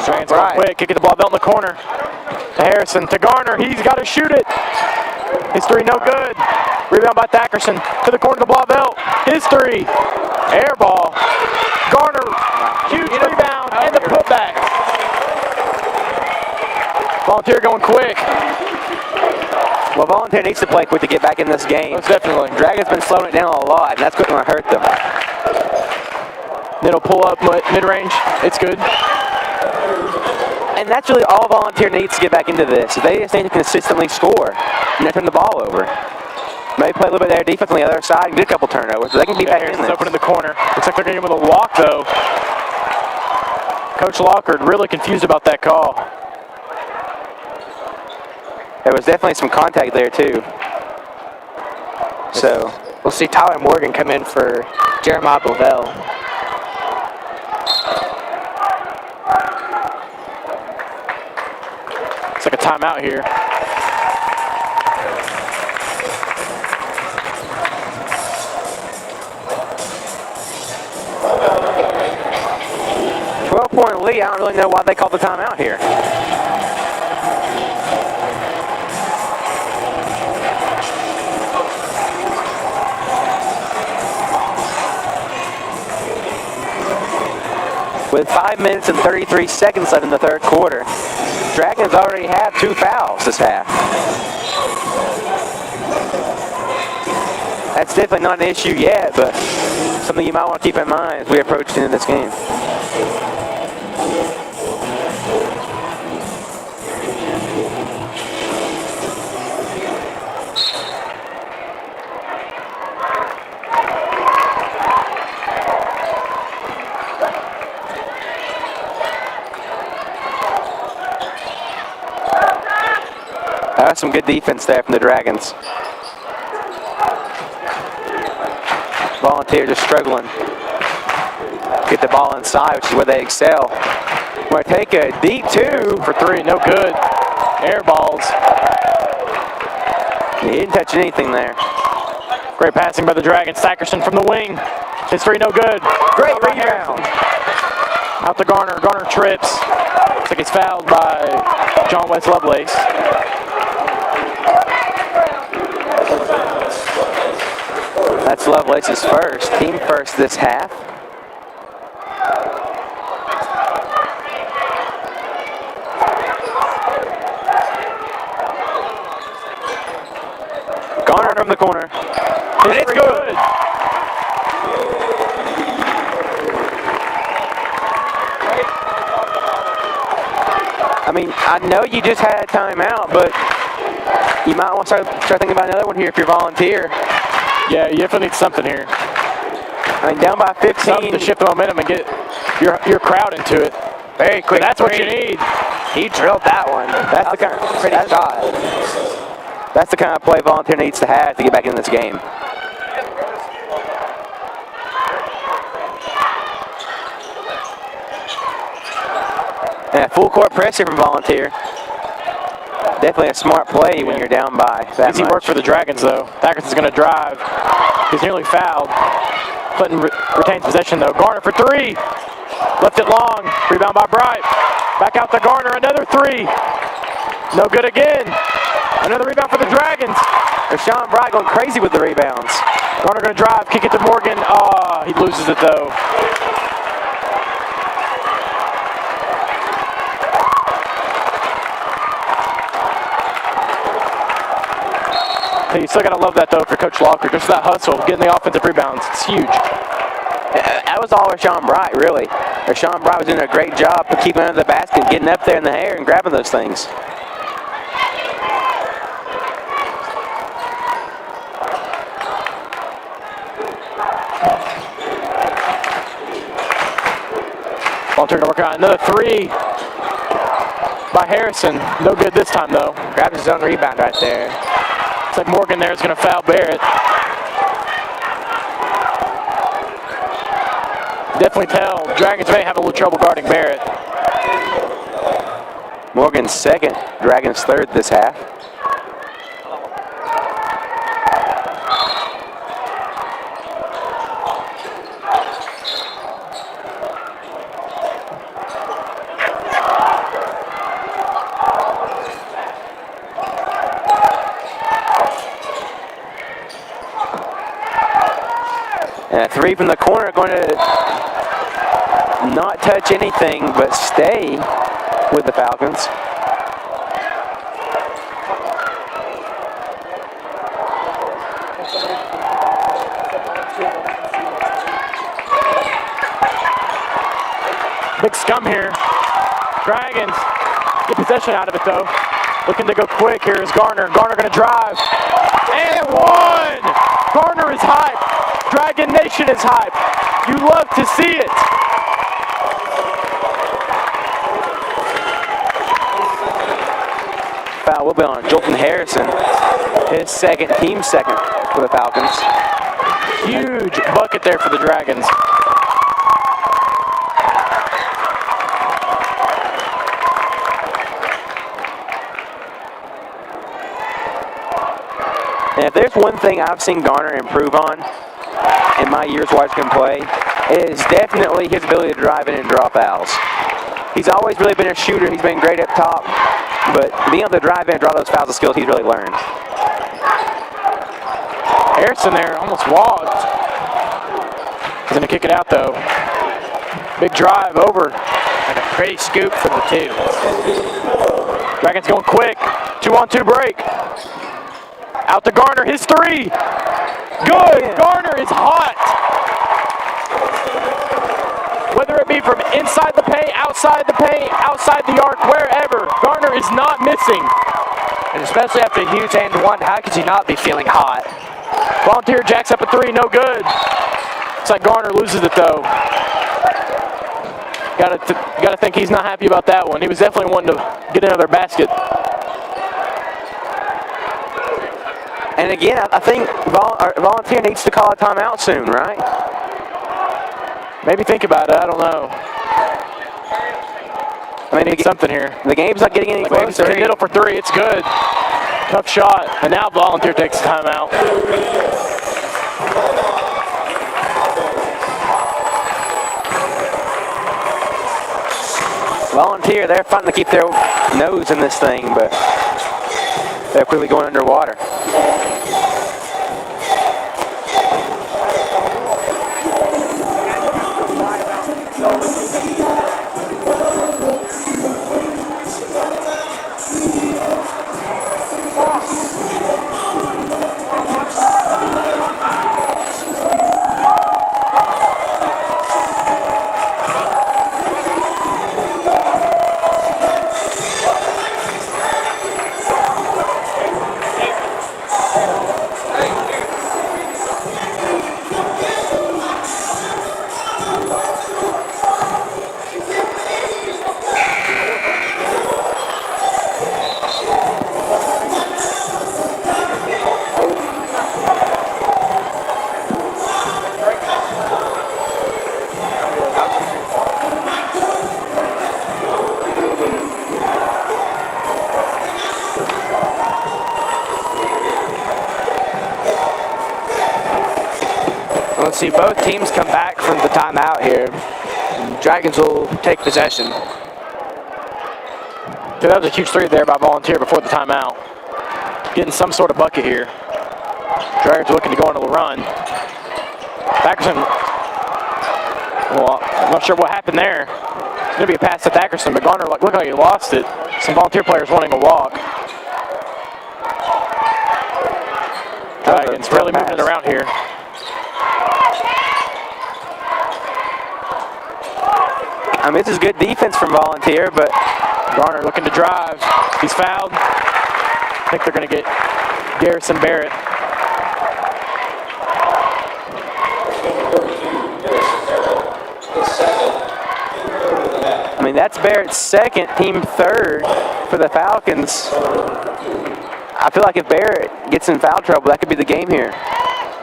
Dragons going quick, kicking the ball belt in the corner. To Harrison, to Garner, he's got to shoot it. His three, no good. Rebound by Thackerson, to the corner of the ball belt. His three, air ball. Garner, huge rebound, and the putback. Volunteer going quick. Well, Volunteer needs to play quick to get back in this game. Most definitely. Dragon's been slowing it down a lot, and that's going to hurt them. Then he'll pull up mid-range. It's good. And that's really all Volunteer needs to get back into this. They just need to consistently score and not turn the ball over. Maybe play a little bit of their defense on the other side and get a couple turnovers, so they can be back in this. Open in the corner. Looks like they're going to give him a walk, though. Coach Lockard really confused about that call. There was definitely some contact there, too. So we'll see Tyler Morgan come in for Jeremiah Blavel. It's like a timeout here. .12-point lead. I don't really know why they called the timeout here. With 5 minutes and 33 seconds left in the third quarter, Dragons already have 2 fouls this half. That's definitely not an issue yet, but something you might want to keep in mind as we approach the end of this game. That's some good defense there from the Dragons. Volunteers are struggling. Get the ball inside, which is where they excel. We're going to take a deep 2 for 3, no good. Air balls. He didn't touch anything there. Great passing by the Dragons. Sackerson from the wing. His 3, no good. Great rebound. Out to Garner. Garner trips. Looks like he's fouled by John West Lovelace. That's Lovelace's first, team first this half. Garner from the corner. And it's good. I mean, I know you just had a timeout, but you might want to start thinking about another one here if you're Volunteer. Yeah, you definitely need something here. I mean, down by 15. Something to shift the momentum and get your crowd into it. Very quick. That's what you need. He drilled that one. That's the kind of pretty shot. That's the kind of play Volunteer needs to have to get back in this game. And a full court pressure from Volunteer. Definitely a smart play when you're down by that Easy much. work for the Dragons, though. Thackerson's going to drive. He's nearly fouled. Clinton retains possession, though. Garner for 3. Left it long. Rebound by Bright. Back out to Garner. Another 3. No good again. Another rebound for the Dragons. Rashawn Bright going crazy with the rebounds. Garner going to drive. Kick it to Morgan. He loses it, though. Hey, you still got to love that, though, for Coach Locker. Just that hustle, getting the offensive rebounds. It's huge. That was all Rashawn Bright, really. Rashawn Bright was doing a great job of keeping under the basket, getting up there in the air and grabbing those things. Volunteer to work on another 3 by Harrison. No good this time, though. Grabs his own rebound right there. Looks like Morgan there is going to foul Barrett. Definitely tell Dragons may have a little trouble guarding Barrett. Morgan's second, Dragons third this half. And a 3 from the corner, going to not touch anything but stay with the Falcons. Big scum here. Dragons get possession out of it, though. Looking to go quick here is Garner. Garner going to drive. And 1! Garner is hype. Dragon Nation is hype. You love to see it. Foul will be on Jolton Harrison. His second, team second for the Falcons. Huge bucket there for the Dragons. And if there's one thing I've seen Garner improve on in my years watching him play, it is definitely his ability to drive in and draw fouls. He's always really been a shooter. He's been great up top, but being able to drive in and draw those fouls is skills he's really learned. Harrison there almost walked. He's going to kick it out, though. Big drive over. And a pretty scoop from the 2. Dragons going quick. 2-on-2 break. Out to Garner, his 3. Good, Garner is hot. Whether it be from inside the paint, outside the arc, wherever, Garner is not missing. And especially after a huge and 1, how could you not be feeling hot? Volunteer jacks up a 3, no good. Looks like Garner loses it, though. Got to think he's not happy about that one. He was definitely wanting to get another basket. And again, I think Volunteer needs to call a timeout soon, right? Maybe think about it. I don't know. I mean, Something here. The game's not getting any closer. Middle for three. It's good. Tough shot. And now Volunteer takes a timeout. Volunteer, they're fighting to keep their nose in this thing, but they're quickly going underwater. Let's see, both teams come back from the timeout here. Dragons will take possession. So that was a huge three there by Volunteer before the timeout. Getting some sort of bucket here. Dragons looking to go on a run. Thackerson, well, I'm not sure what happened there. It's going to be a pass to Thackerson, but Garner looked like he lost it. Some Volunteer players wanting to walk. Dragons really moving it around here. I mean, this is good defense from Volunteer, but Garner looking to drive. He's fouled. I think they're going to get Garrison Barrett. I mean, that's Barrett's second, team third for the Falcons. I feel like if Barrett gets in foul trouble, that could be the game here.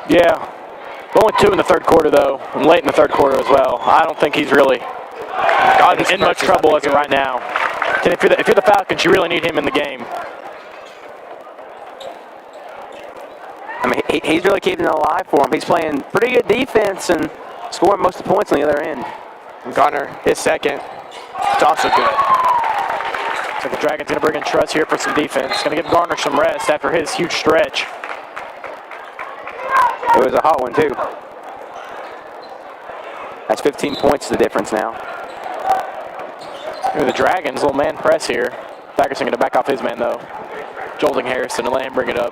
Yeah. Only two in the third quarter, though, and late in the third quarter as well. I don't think he's really gotten in much trouble as of right now. And if you're the Falcons, you really need him in the game. I mean, he's really keeping it alive for him. He's playing pretty good defense and scoring most of the points on the other end. And Garner, his second. It's also good. So the Dragons going to bring in Truss here for some defense. Going to give Garner some rest after his huge stretch. It was a hot one, too. That's 15 points the difference now. The Dragons, little man press here. Thackerson going to back off his man, though. Jolting Harrison and let him bring it up.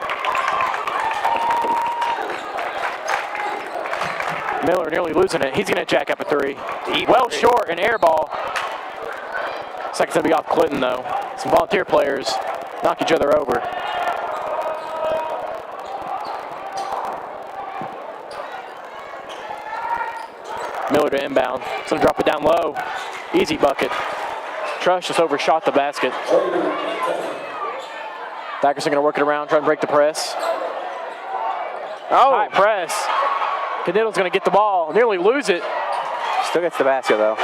Miller nearly losing it. He's going to jack up a three. Well short, an air ball. Second's going to be off Clinton, though. Some Volunteer players knock each other over. Miller to inbound. He's going to drop it down low. Easy bucket. Trush just overshot the basket. Thackerson going to work it around, try and break the press. High press. Cadiddle's going to get the ball, nearly lose it. Still gets the basket, though.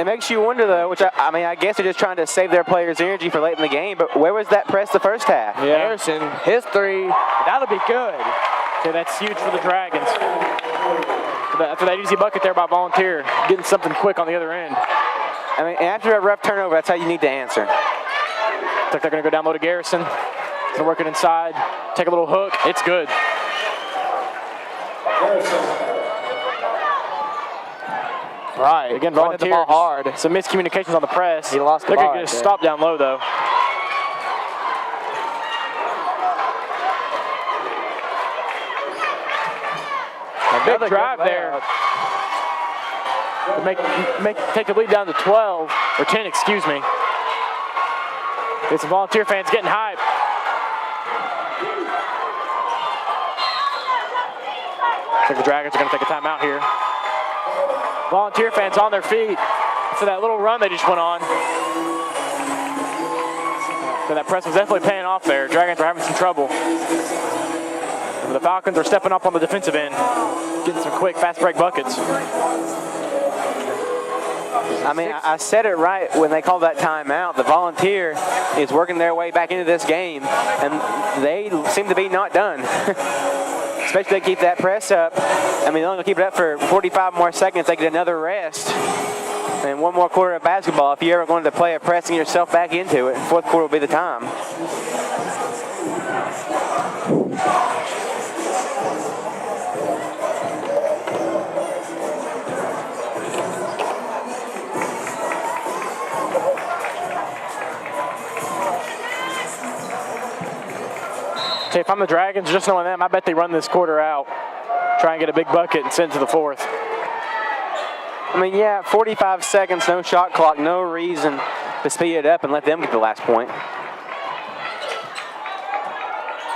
It makes you wonder, though, which I mean, I guess they're just trying to save their players' energy for late in the game, but where was that press the first half? Yeah. Harrison, his three, that'll be good. Okay, that's huge for the Dragons. After that easy bucket there by Volunteer, getting something quick on the other end. I mean, after a rough turnover, that's how you need to answer. Looks like they're going to go down low to Garrison. Going to work it inside, take a little hook. It's good. Right, again, Volunteer. The ball hard. Some miscommunications on the press. He lost the They're ball going to right there. stop down low, though. Big drive there. To take the lead down to 12, or 10, excuse me. Get some Volunteer fans getting hype. Looks like the Dragons are going to take a timeout here. Volunteer fans on their feet for that little run they just went on. But that press was definitely paying off there. Dragons are having some trouble. The Falcons are stepping up on the defensive end, getting some quick, fast break buckets. I mean, I said it right when they called that timeout. The Volunteer is working their way back into this game, and they seem to be not done. Especially if they keep that press up. I mean, they're only going to keep it up for 45 more seconds. They get another rest. And one more quarter of basketball. If you're ever going to play a pressing yourself back into it, fourth quarter will be the time. Okay, if I'm the Dragons, just knowing them, I bet they run this quarter out, try and get a big bucket and send it to the fourth. I mean, yeah, 45 seconds, no shot clock, no reason to speed it up and let them get the last point.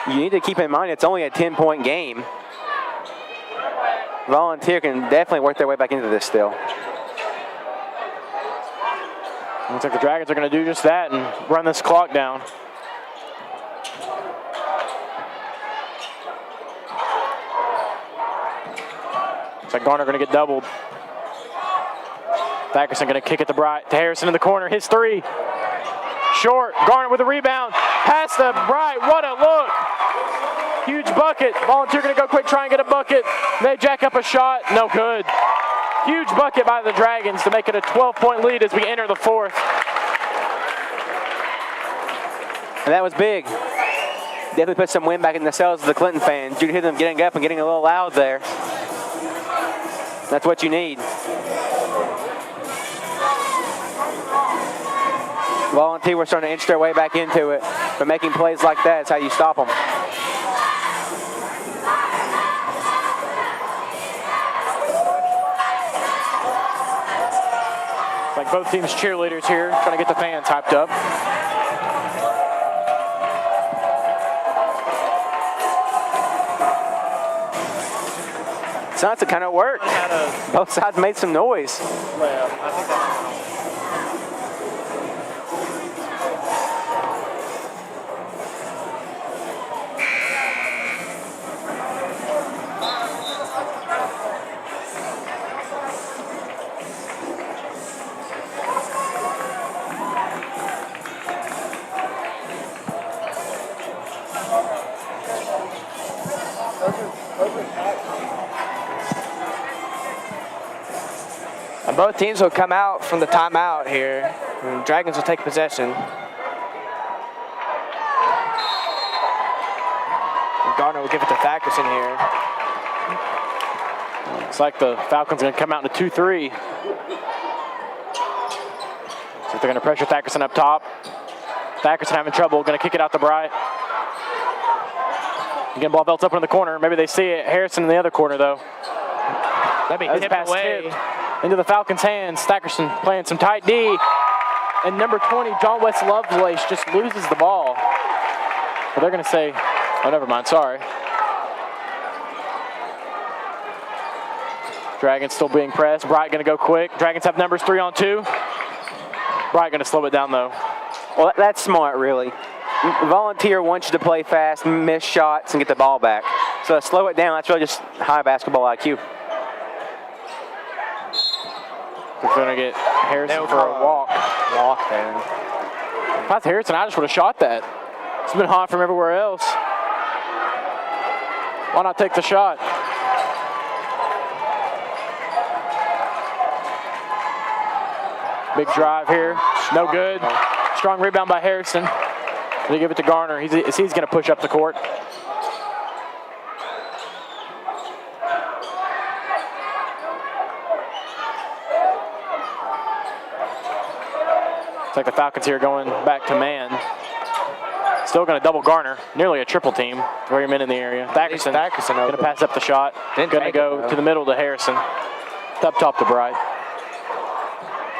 You need to keep in mind it's only a 10-point game. Volunteer can definitely work their way back into this still. Looks like the Dragons are going to do just that and run this clock down. Looks like Garner going to get doubled. Thackerson going to kick it to Bright. To Harrison in the corner. His three. Short. Garner with a rebound. Pass to Bright. What a look. Huge bucket. Volunteer going to go quick, try and get a bucket. They jack up a shot. No good. Huge bucket by the Dragons to make it a 12-point lead as we enter the fourth. And that was big. Definitely put some wind back in the sails of the Clinton fans. You can hear them getting up and getting a little loud there. That's what you need. Volunteer were starting to inch their way back into it, but making plays like that is how you stop them. Like both teams' cheerleaders here, trying to get the fans hyped up. So that's the kind of work. Both sides made some noise. Well, I think that's And both teams will come out from the timeout here. And Dragons will take possession. And Garner will give it to Thackerson here. Looks like the Falcons are going to come out in a 2-3. So they're going to pressure Thackerson up top. Thackerson having trouble, going to kick it out to Bright. Again, ball belts up in the corner. Maybe they see it. Harrison in the other corner, though. Let me That hit pass away. tipped into the Falcons' hands. Thackerson playing some tight D. And number 20, John West Lovelace, just loses the ball. But they're going to say, oh, never mind, sorry. Dragons still being pressed. Bright going to go quick. Dragons have numbers 3-on-2. Bright going to slow it down, though. Well, that's smart, really. Volunteer wants you to play fast, miss shots, and get the ball back. So slow it down. That's really just high basketball IQ. We're going to get Harrison for a walk. Walk there. If I was Harrison, I just would have shot that. It's been hot from everywhere else. Why not take the shot? Big drive here. No good. Strong rebound by Harrison. They give it to Garner. He's going to push up the court. It's like the Falcons here going back to man. Still going to double Garner. Nearly a triple team. 3 men in the area. Thackerson going to pass up the shot. Going to go to the middle to Harrison. Up top to Bright.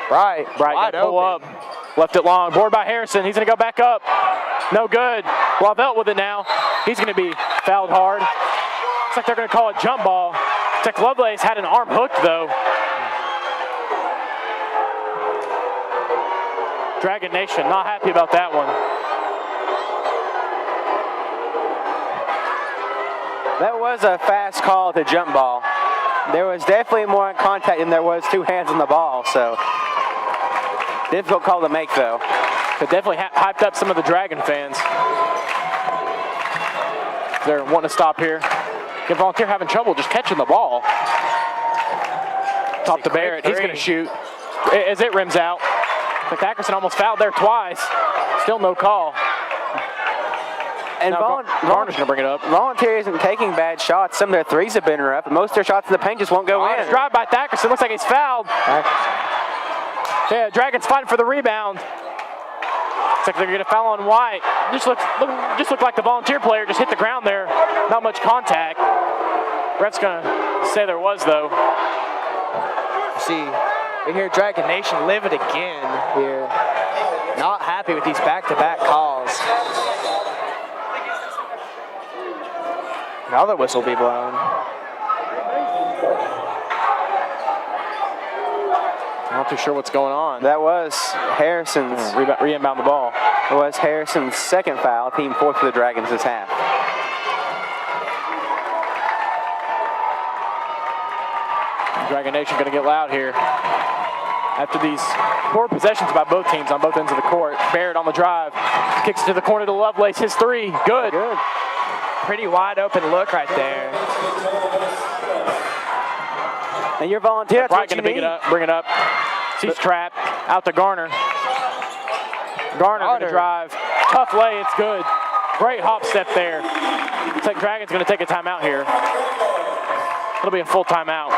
Bright going to pull up. Left it long. Board by Harrison. He's going to go back up. No good. Lavelt with it now. He's going to be fouled hard. Looks like they're going to call it jump ball. It's like Lovelace had an arm hooked, though. Dragon Nation not happy about that one. That was a fast call to jump ball. There was definitely more contact than there was two hands on the ball, so difficult call to make, though. But definitely hyped up some of the Dragon fans. They're wanting to stop here. Get Volunteer having trouble just catching the ball. Top to Barrett. He's going to shoot as it rims out. But Thackerson almost fouled there twice. Still no call. And Garner's going to bring it up. Volunteer isn't taking bad shots. Some of their threes have been rough. Most of their shots in the paint just won't go in. Drive by Thackerson. Looks like he's fouled. Yeah, Dragons fighting for the rebound. Looks like they're going to foul on White. Just looked like the Volunteer player just hit the ground there. Not much contact. Ref's going to say there was, though. See, we hear Dragon Nation live it again here. Not happy with these back-to-back calls. Now the whistle will be blown. I'm not too sure what's going on. That was Harrison's re-inbound the ball. It was Harrison's second foul, team fourth for the Dragons this half. Dragon Nation going to get loud here. After these poor possessions by both teams on both ends of the court. Barrett on the drive. Kicks it to the corner to Lovelace. His three. Good. Pretty wide open look right there. And your Volunteer, Bright going to bring it up. Sees trapped. Out to Garner. Garner going to drive. Tough lay. It's good. Great hop step there. Looks like Dragon's going to take a timeout here. It'll be a full timeout.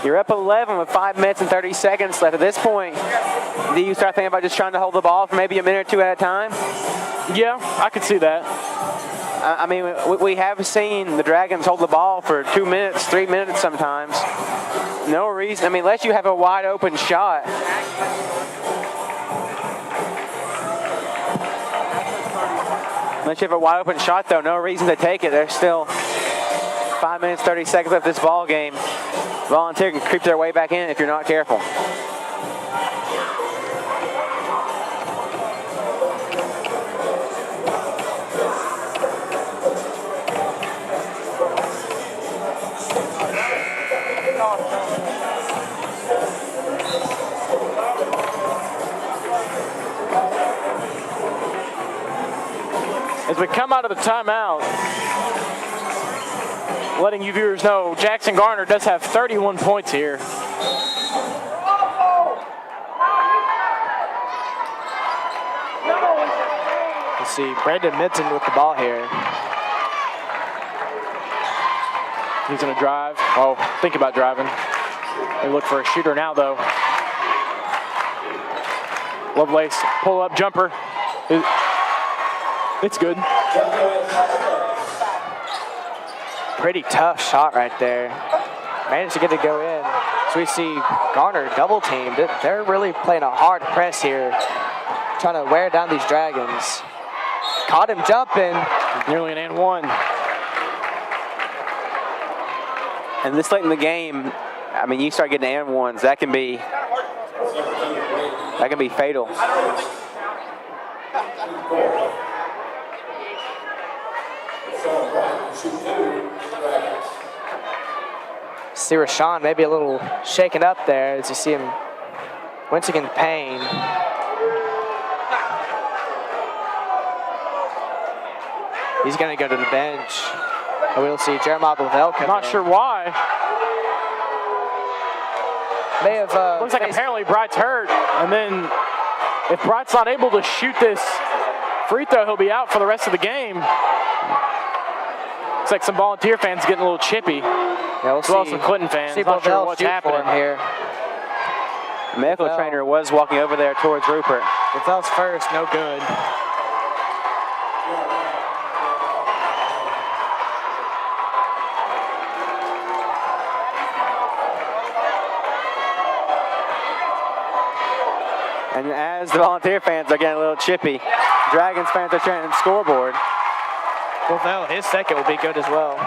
You're up 11 with 5 minutes and 30 seconds left. At this point, do you start thinking about just trying to hold the ball for maybe a minute or two at a time? Yeah, I could see that. I mean, we have seen the Dragons hold the ball for 2 minutes, 3 minutes sometimes. No reason. I mean, unless you have a wide open shot. Unless you have a wide open shot, though, no reason to take it. There's still 5 minutes, 30 seconds left this ball game. Volunteer can creep their way back in if you're not careful. As we come out of the timeout, letting you viewers know, Jackson Garner does have 31 points here. Let's see, Brandon Minton with the ball here. He's going to drive. Oh, think about driving. They look for a shooter now, though. Lovelace, pull-up jumper. It's good. Pretty tough shot right there. Managed to get it go in. So we see Garner double teamed. They're really playing a hard press here, trying to wear down these Dragons. Caught him jumping. Nearly an and one. And this late in the game, I mean, you start getting and ones, that can be fatal. See Rashawn maybe a little shaken up there as you see him once again pain. He's going to go to the bench. And we'll see Jeremiah Blavell come Not in. sure why. May have, Looks like apparently Bright's hurt. And then if Bright's not able to shoot this free throw, he'll be out for the rest of the game. Looks like some Volunteer fans getting a little chippy. Yeah, we'll as well as see, some Clinton fans. see Not sure Blavell what's shoot happening for him here. The medical trainer was walking over there towards Rupert. Blavell's first, no good. And as the Volunteer fans are getting a little chippy, Dragons fans are chanting scoreboard. Blavell, his second will be good as well.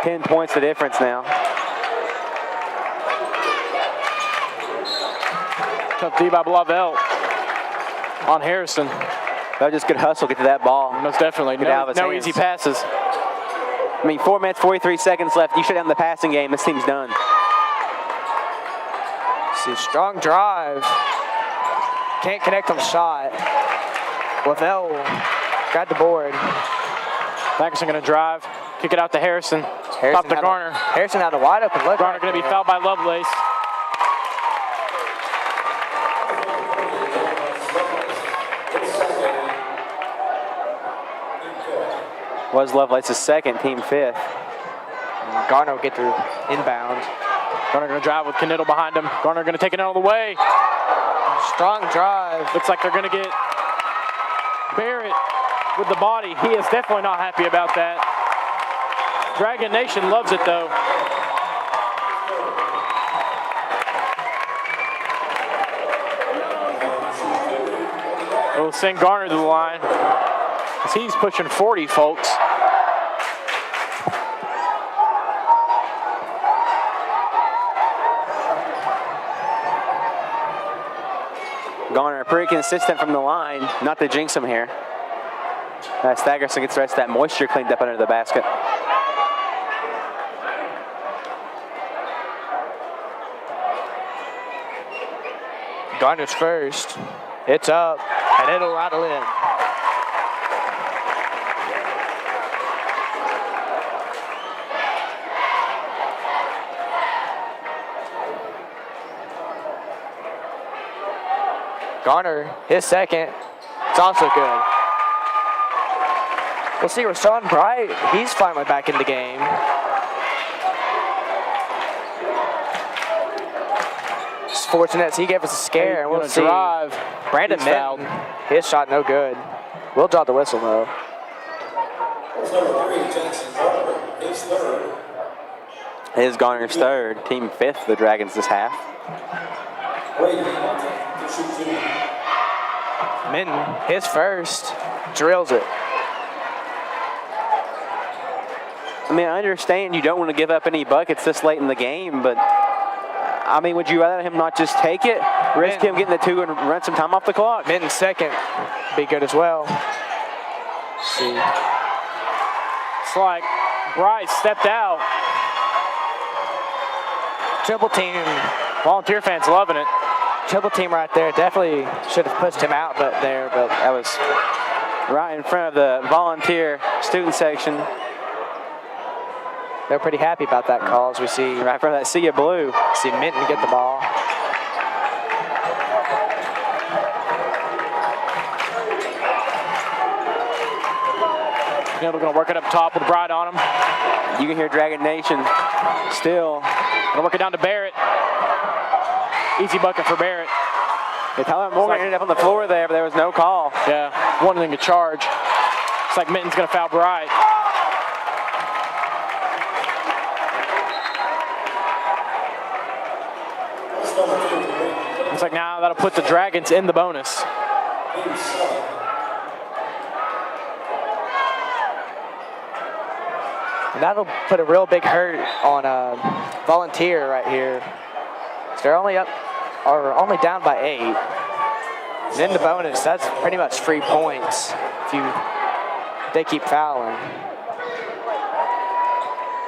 10 points the difference now. Tough D by Blavel on Harrison. That was just good hustle, get to that ball. Most definitely. Get out of his No hands. easy passes. I mean, 4 minutes, 43 seconds left. You shut down the passing game, this team's done. See, strong drive. Can't connect on the shot. Blavel got the board. Paxson going to drive. Kick it out to Harrison. Top to Garner. Harrison had a wide open look. Garner going to be fouled by Lovelace. Was Lovelace's second, team fifth. Garner will get through inbound. Garner going to drive with Knittel behind him. Garner going to take it out of the way. Strong drive. Looks like they're going to get Barrett with the body. He is definitely not happy about that. Dragon Nation loves it though. We'll send Garner to the line. He's pushing 40, folks. Garner pretty consistent from the line, not to jinx him here. Staggerson gets the rest of that moisture cleaned up under the basket. Garner's first. It's up, and it'll rattle in. Garner, his second. It's also good. We'll see Rashawn Bright. He's finally back in the game. It's fortunate he gave us a scare. And we'll see. Drive. Brandon He's Minton, his shot no good. We'll draw the whistle though. His Garner's third, team fifth, the Dragons this half. Minton, his first, drills it. I mean, I understand you don't want to give up any buckets this late in the game, but I mean, would you rather him not just take it, risk him getting the two and run some time off the clock? Minton's second, be good as well. See. It's like Bright stepped out. Triple team. Volunteer fans loving it. Triple team right there. Definitely should have pushed him out but that was right in front of the volunteer student section. They're pretty happy about that call, as we see. Right in front of that sea of blue. See Minton get the ball. They're going to work it up top with Bright on him. You can hear Dragon Nation still. Going to work it down to Barrett. Easy bucket for Barrett. Yeah, Tyler Morgan ended up on the floor there, but there was no call. Yeah, wanting to charge. Looks like Minton's going to foul Bright. Looks like now that'll put the Dragons in the bonus. And that'll put a real big hurt on Volunteer right here. So they're only down by 8. And in the bonus, that's pretty much free points if they keep fouling.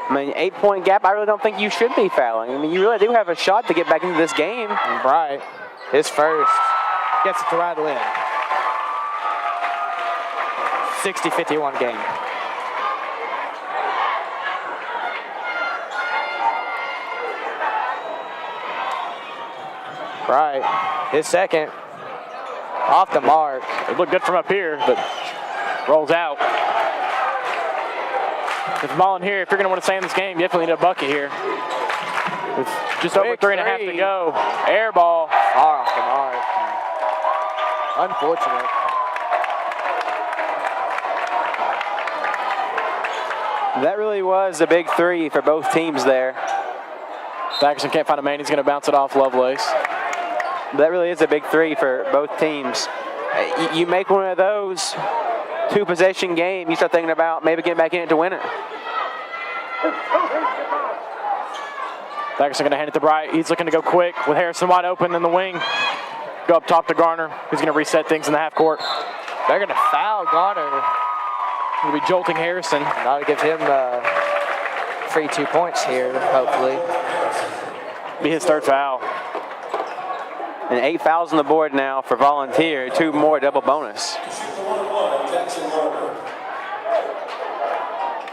I mean, 8-point gap, I really don't think you should be fouling. I mean, you really do have a shot to get back into this game. And Bright, his first, gets it to rattle in. 60-51 game. Bright, his second, off the mark. It looked good from up here, but rolls out. If Volunteer, if you're going to want to stay in this game, you definitely need a bucket here. With just over 3.5 to go. Air ball. Far off the mark. Unfortunate. That really was a big three for both teams there. Jackson can't find a man. He's going to bounce it off Lovelace. That really is a big three for both teams. You make one of those, 2-possession game, you start thinking about maybe getting back in it to win it. Daggerson going to hand it to Bright. He's looking to go quick with Harrison wide open in the wing. Go up top to Garner, who's going to reset things in the half court. They're going to foul Garner. He'll be jolting Harrison. That'll give him free 2 points here, hopefully. Be his third foul. And 8 fouls on the board now for Volunteer. 2 more double bonus.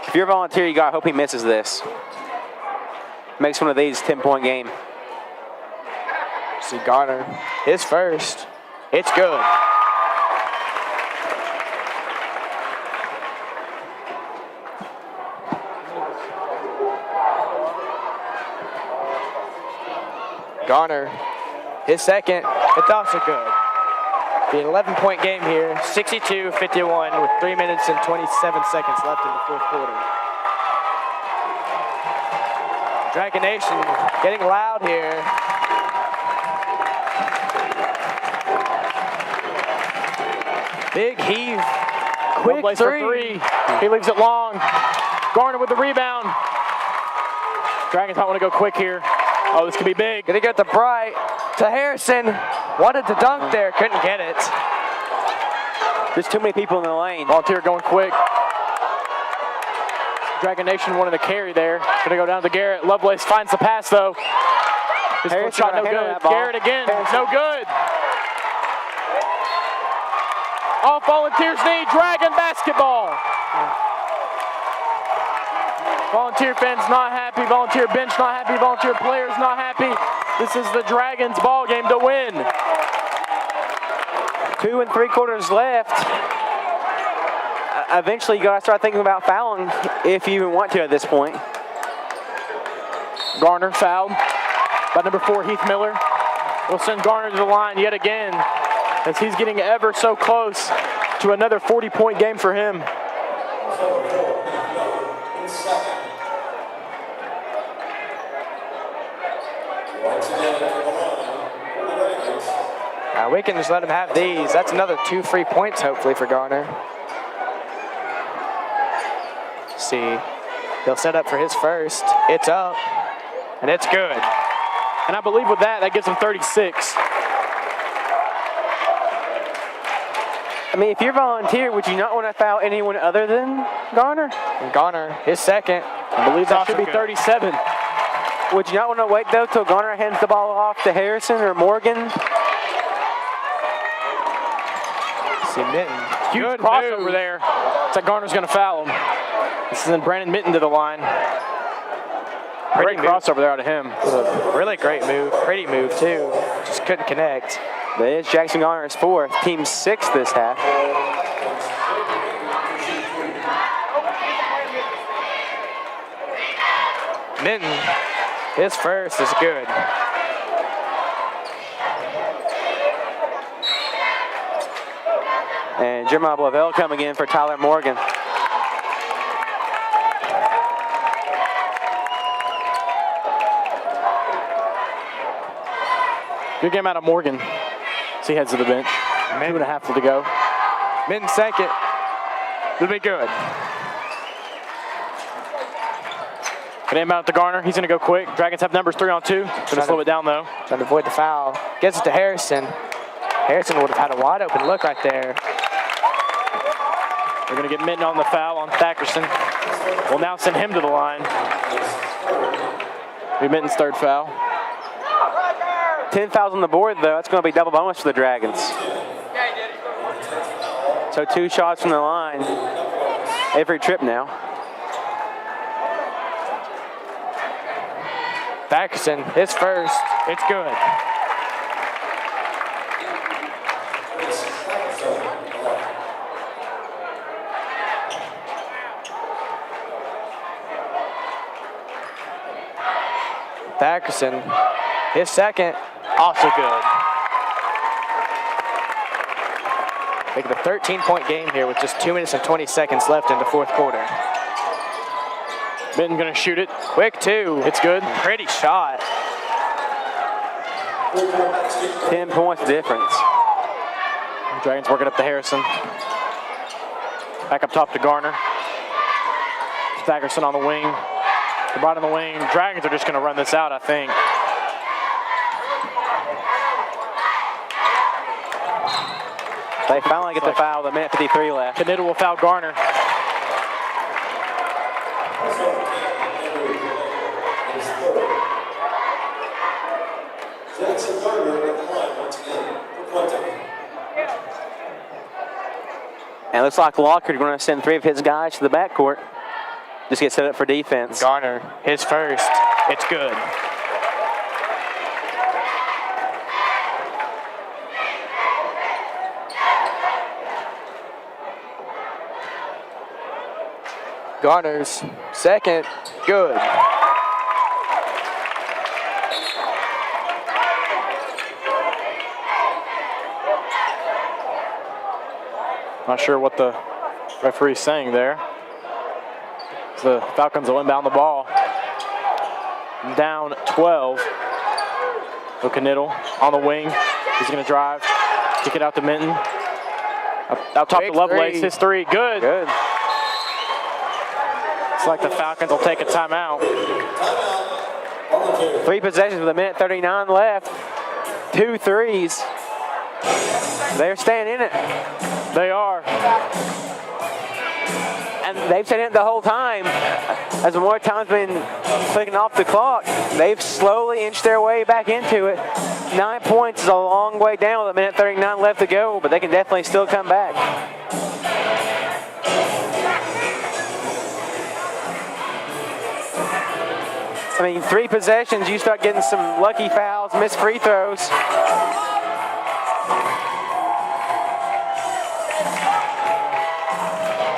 If you're a Volunteer, you gotta hope he misses this. Makes one of these 10-point game. See Garner, his first. It's good. Garner, his second. It's also good. Be an 11-point game here, 62-51 with 3 minutes and 27 seconds left in the fourth quarter. Dragon Nation getting loud here. Big heave. Quick Place for three. He leaves it long. Garner with the rebound. Dragons might want to go quick here. Oh, this could be big. Gonna get the Bright to Harrison. Wanted to dunk there, couldn't get it. There's too many people in the lane. Volunteer going quick. Dragon Nation wanted to carry there. Gonna go down to Garrett. Lovelace finds the pass though. His first shot no good. Garrett again, no good. Off Volunteer's knee, Dragon basketball. Volunteer fans not happy, Volunteer bench not happy, Volunteer players not happy. This is the Dragons ball game to win. 2 3/4 left. Eventually, you gotta start thinking about fouling if you even want to at this point. Garner fouled by number 4, Heath Miller. Will send Garner to the line yet again as he's getting ever so close to another 40-point game for him. We can just let him have these. That's another 2 free points, hopefully, for Garner. See, he'll set up for his first. It's up, and it's good. And I believe with that gives him 36. I mean, if you're Volunteer, would you not want to foul anyone other than Garner? And Garner, his second. I believe that should be 37. Would you not want to wait, though, till Garner hands the ball off to Harrison or Morgan? See Minton. Huge Good crossover move. there. It's like Garner's going to foul him. This is then Brandon Minton to the line. Great crossover there out of him. Really great move. Pretty move, too. Just couldn't connect. That is Jackson Garner's 4th, team 6th this half. Minton, his first is good. And Jeremiah Blavel coming in for Tyler Morgan. Good game out of Morgan. So he heads to the bench. 2.5 to go. Minton second. It'll be good. Good aim out to Garner. He's going to go quick. Dragons have numbers 3 on 2. Going to slow it down though. Trying to avoid the foul. Gets it to Harrison. Harrison would have had a wide open look right there. They're going to get Minton on the foul on Thackerson. We'll now send him to the line. Be Minton's 3rd foul. 10 fouls on the board, though. That's going to be double bonus for the Dragons. So 2 shots from the line every trip now. Thackerson, his first. It's good. Thackerson, his second. Also good. Making a 13-point game here with just 2 minutes and 20 seconds left in the fourth quarter. Minton going to shoot it. Quick, too. It's good. Pretty shot. 10 points difference. Dragons working up to Harrison. Back up top to Garner. Thackerson on the wing. The bottom of the wing. Dragons are just going to run this out, I think. They finally get the foul with a minute 53 left. Knittel will foul Garner. Jackson Garner at the line once again for contact. And it looks like Lockard going to send 3 of his guys to the backcourt. Just get set up for defense. Garner, his first. It's good. Garner's second, good. Not sure what the referee's saying there. The Falcons will inbound the ball. Down 12. Look at Knittel on the wing. He's going to drive. Kick it out to Minton. Out top to Lovelace. His 3. Good. Good. It's like the Falcons will take a timeout. 3 possessions with a minute 39 left. 2 threes. They're staying in it. They are. And they've stayed in it the whole time. As more time's been clicking off the clock, they've slowly inched their way back into it. 9 points is a long way down with a minute 39 left to go, but they can definitely still come back. I mean, 3 possessions, you start getting some lucky fouls, missed free throws.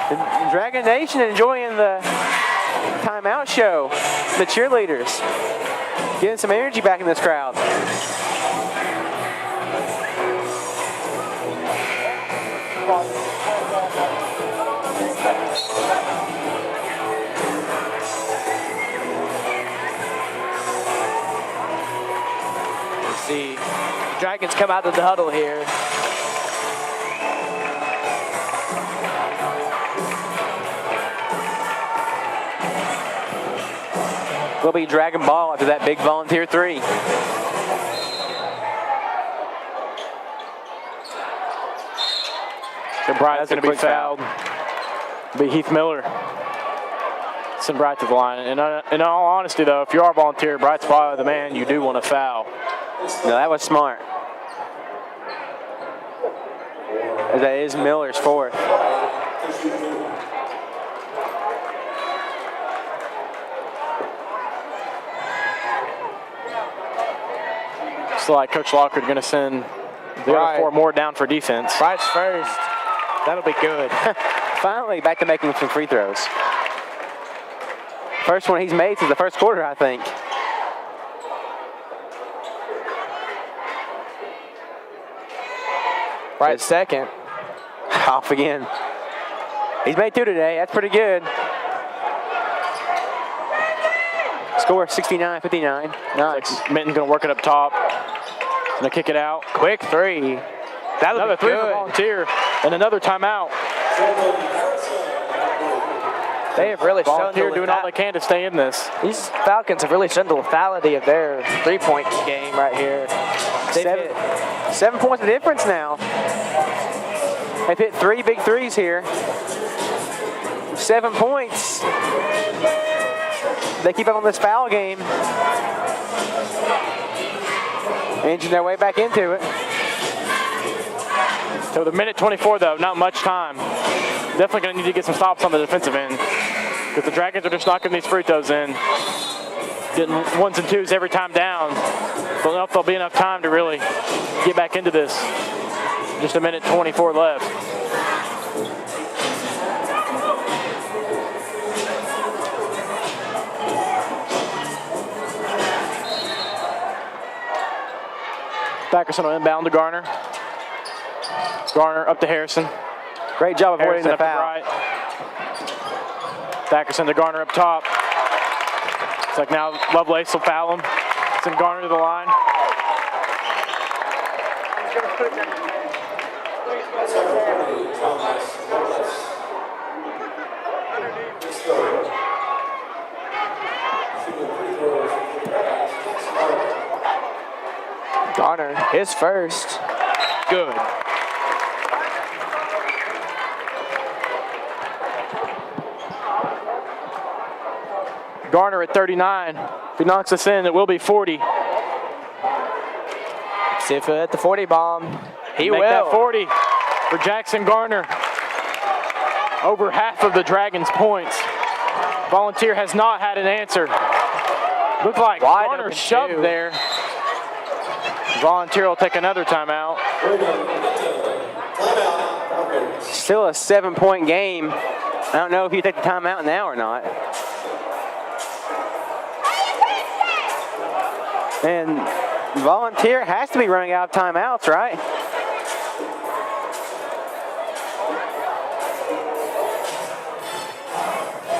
The Dragon Nation enjoying the timeout show. The cheerleaders getting some energy back in this crowd. See, the Dragons come out of the huddle here. Will be Dragon ball after that big volunteer 3. So Bright's going to be fouled. It'll be Heath Miller. Send Bright to the line. And in all honesty, though, if you are a volunteer, Bright's probably the man you do want to foul. No, that was smart. That is Miller's 4th. So like Coach Lockard going to send the other 4 more down for defense. Bright's first. That'll be good. Finally back to making some free throws. First one he's made since the first quarter, I think. Bright's second. Off again. He's made 2 today. That's pretty good. Score 69-59. Nice. Minton's going to work it up top. Going to kick it out. Quick 3. Another 3 for Volunteer. And another timeout. They have really shown Volunteer doing all they can to stay in this. These Falcons have really shown the lethality of their 3-point game right here. 7 points of difference now. They've hit 3 big threes here. 7 points. They keep up on this foul game. Inching their way back into it. So the minute 24, though, not much time. Definitely going to need to get some stops on the defensive end because the Dragons are just knocking these free throws in. Getting 1s and 2s every time down. Don't know if there'll be enough time to really get back into this. Just a minute 24 left. Thackerson will inbound to Garner. Garner up to Harrison. Great job avoiding the foul. Right. Thackerson to Garner up top. It's like now Lovelace will foul him. Send Garner to the line. Garner, his first. Good. Garner at 39. If he knocks us in, it will be 40. See if he'll hit the 40 bomb. He Make will. that 40 for Jackson Garner. Over half of the Dragons' points. Volunteer has not had an answer. Looked like Wide Garner open shoved two. there. Volunteer will take another timeout. Still a 7-point game. I don't know if you take the timeout now or not. And Volunteer has to be running out of timeouts, right?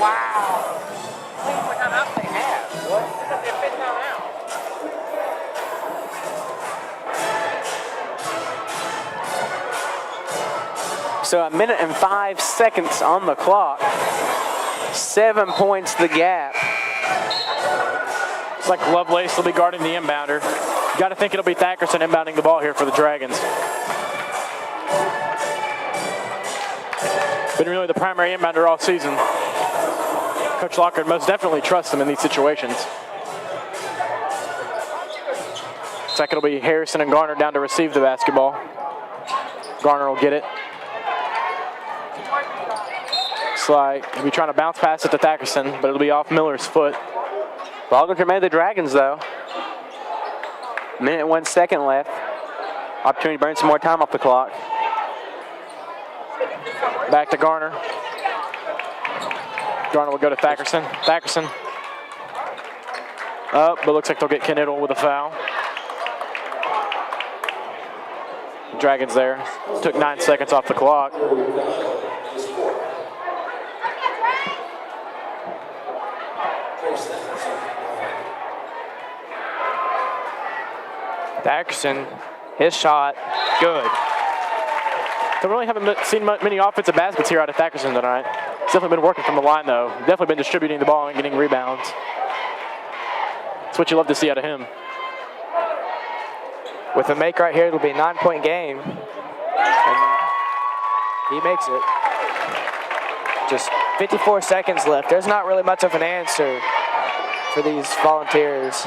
Wow. Look what timeout they have. What? This is their 5th timeout. So 1 minute and 5 seconds on the clock. 7 points the gap. It's like Lovelace will be guarding the inbounder. You got to think it'll be Thackerson inbounding the ball here for the Dragons. Been really the primary inbounder all season. Coach Lockard most definitely trusts him in these situations. Second will be Harrison and Garner down to receive the basketball. Garner will get it. Looks like he'll be trying to bounce pass it to Thackerson, but it'll be off Miller's foot. Ball going to remain the Dragons, though. 1 minute and 1 second left. Opportunity to burn some more time off the clock. Back to Garner. Garner will go to Thackerson. Thackerson up, but looks like they'll get Knittel with a foul. Dragons there. Took 9 seconds off the clock. Thackerson, his shot, good. They really haven't seen many offensive baskets here out of Thackerson tonight. He's definitely been working from the line, though. Definitely been distributing the ball and getting rebounds. That's what you love to see out of him. With a make right here, it'll be a 9-point game. And he makes it. Just 54 seconds left. There's not really much of an answer for these Volunteers.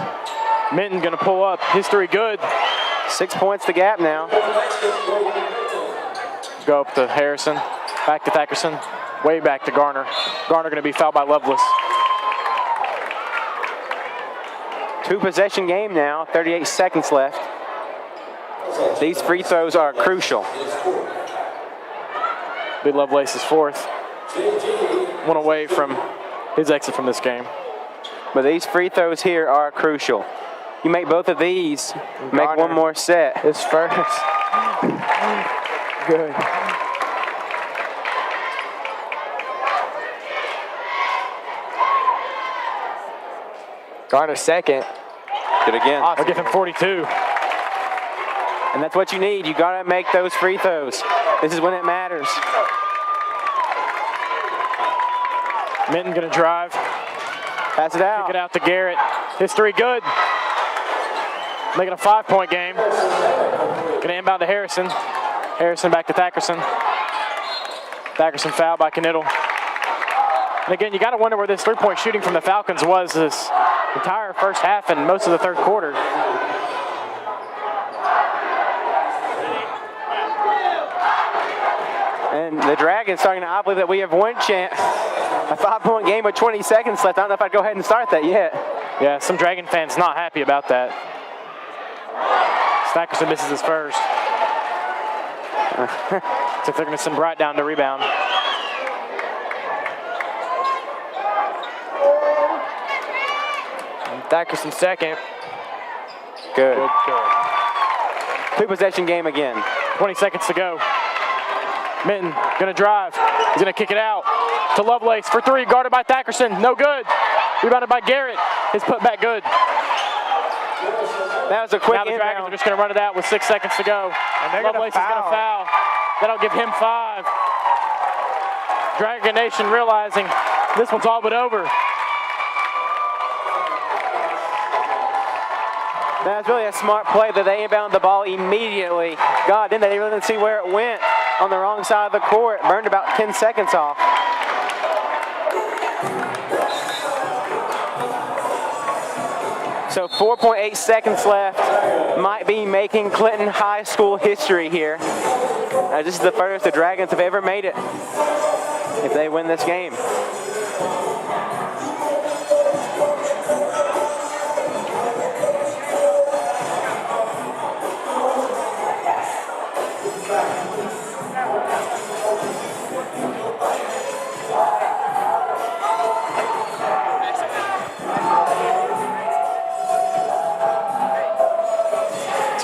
Minton gonna pull up. His three good. 6 points the gap now. Go up to Harrison. Back to Thackerson. Way back to Garner. Garner gonna be fouled by Lovelace. 2-possession game now. 38 seconds left. These free throws are crucial. Be Lovelace's fourth. One away from his exit from this game. But these free throws here are crucial. You make both of these, make Garner. one more set. His first. Good. Garner second. Good again. I'll give him 42. And that's what you need. You got to make those free throws. This is when it matters. Minton gonna drive. Pass it out. Kick it out to Garrett. His three good. Making a 5-point game. Gonna inbound to Harrison. Harrison back to Thackerson. Thackerson fouled by Knittel. And again, you gotta wonder where this 3-point shooting from the Falcons was this entire first half and most of the third quarter. And the Dragons starting to believe that we have one chance. A 5-point game with 20 seconds left. I don't know if I'd go ahead and start that yet. Yeah, some Dragon fans not happy about that. Thackerson misses his first. So they're going to send Bright down to rebound. Thackerson second. Good. Good. 2-possession game again. 20 seconds to go. Minton going to drive. He's going to kick it out to Lovelace for three, guarded by Thackerson. No good. Rebounded by Garrett. His putback good. That was a quick Now the Dragons inbound. are just going to run it out with 6 seconds to go. And they're gonna Lovelace is going to foul. That'll give him 5. Dragon Nation realizing this one's all but over. That's really a smart play that they inbound the ball immediately. God, didn't they really didn't see where it went on the wrong side of the court. Burned about 10 seconds off. So 4.8 seconds left. Might be making Clinton High School history here. This is the furthest the Dragons have ever made it if they win this game.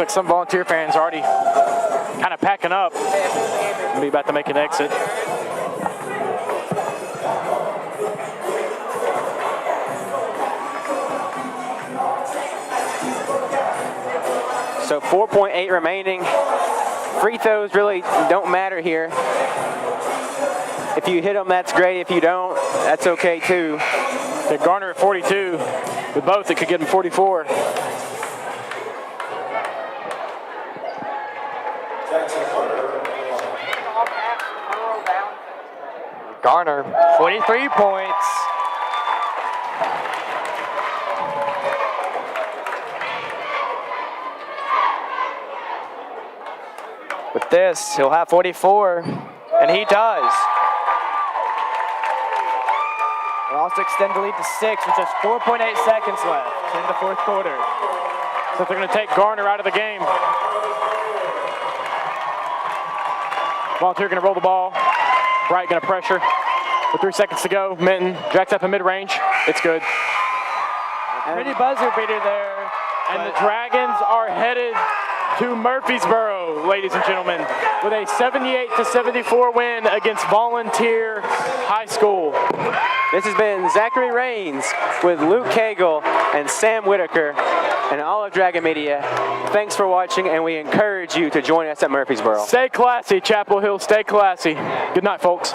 Looks like some Volunteer fans are already kind of packing up. Be about to make an exit. So 4.8 remaining. Free throws really don't matter here. If you hit them, that's great. If you don't, that's okay too. They Garner at 42. With both, it could get him 44. Garner, 43 points. With this, he'll have 44, and he does. We'll also extend the lead to 6 with just 4.8 seconds left in the fourth quarter. So they're going to take Garner out of the game. Volunteer going to roll the ball. Bright going to pressure. With 3 seconds to go, Minton jacks up in mid-range. It's good. Pretty buzzer beater there. And the Dragons are headed to Murfreesboro, ladies and gentlemen, with a 78-74 win against Volunteer High School. This has been Zachary Rains with Luke Cagle and Sam Whitaker and all of Dragon Media. Thanks for watching, and we encourage you to join us at Murfreesboro. Stay classy, Chapel Hill. Stay classy. Good night, folks.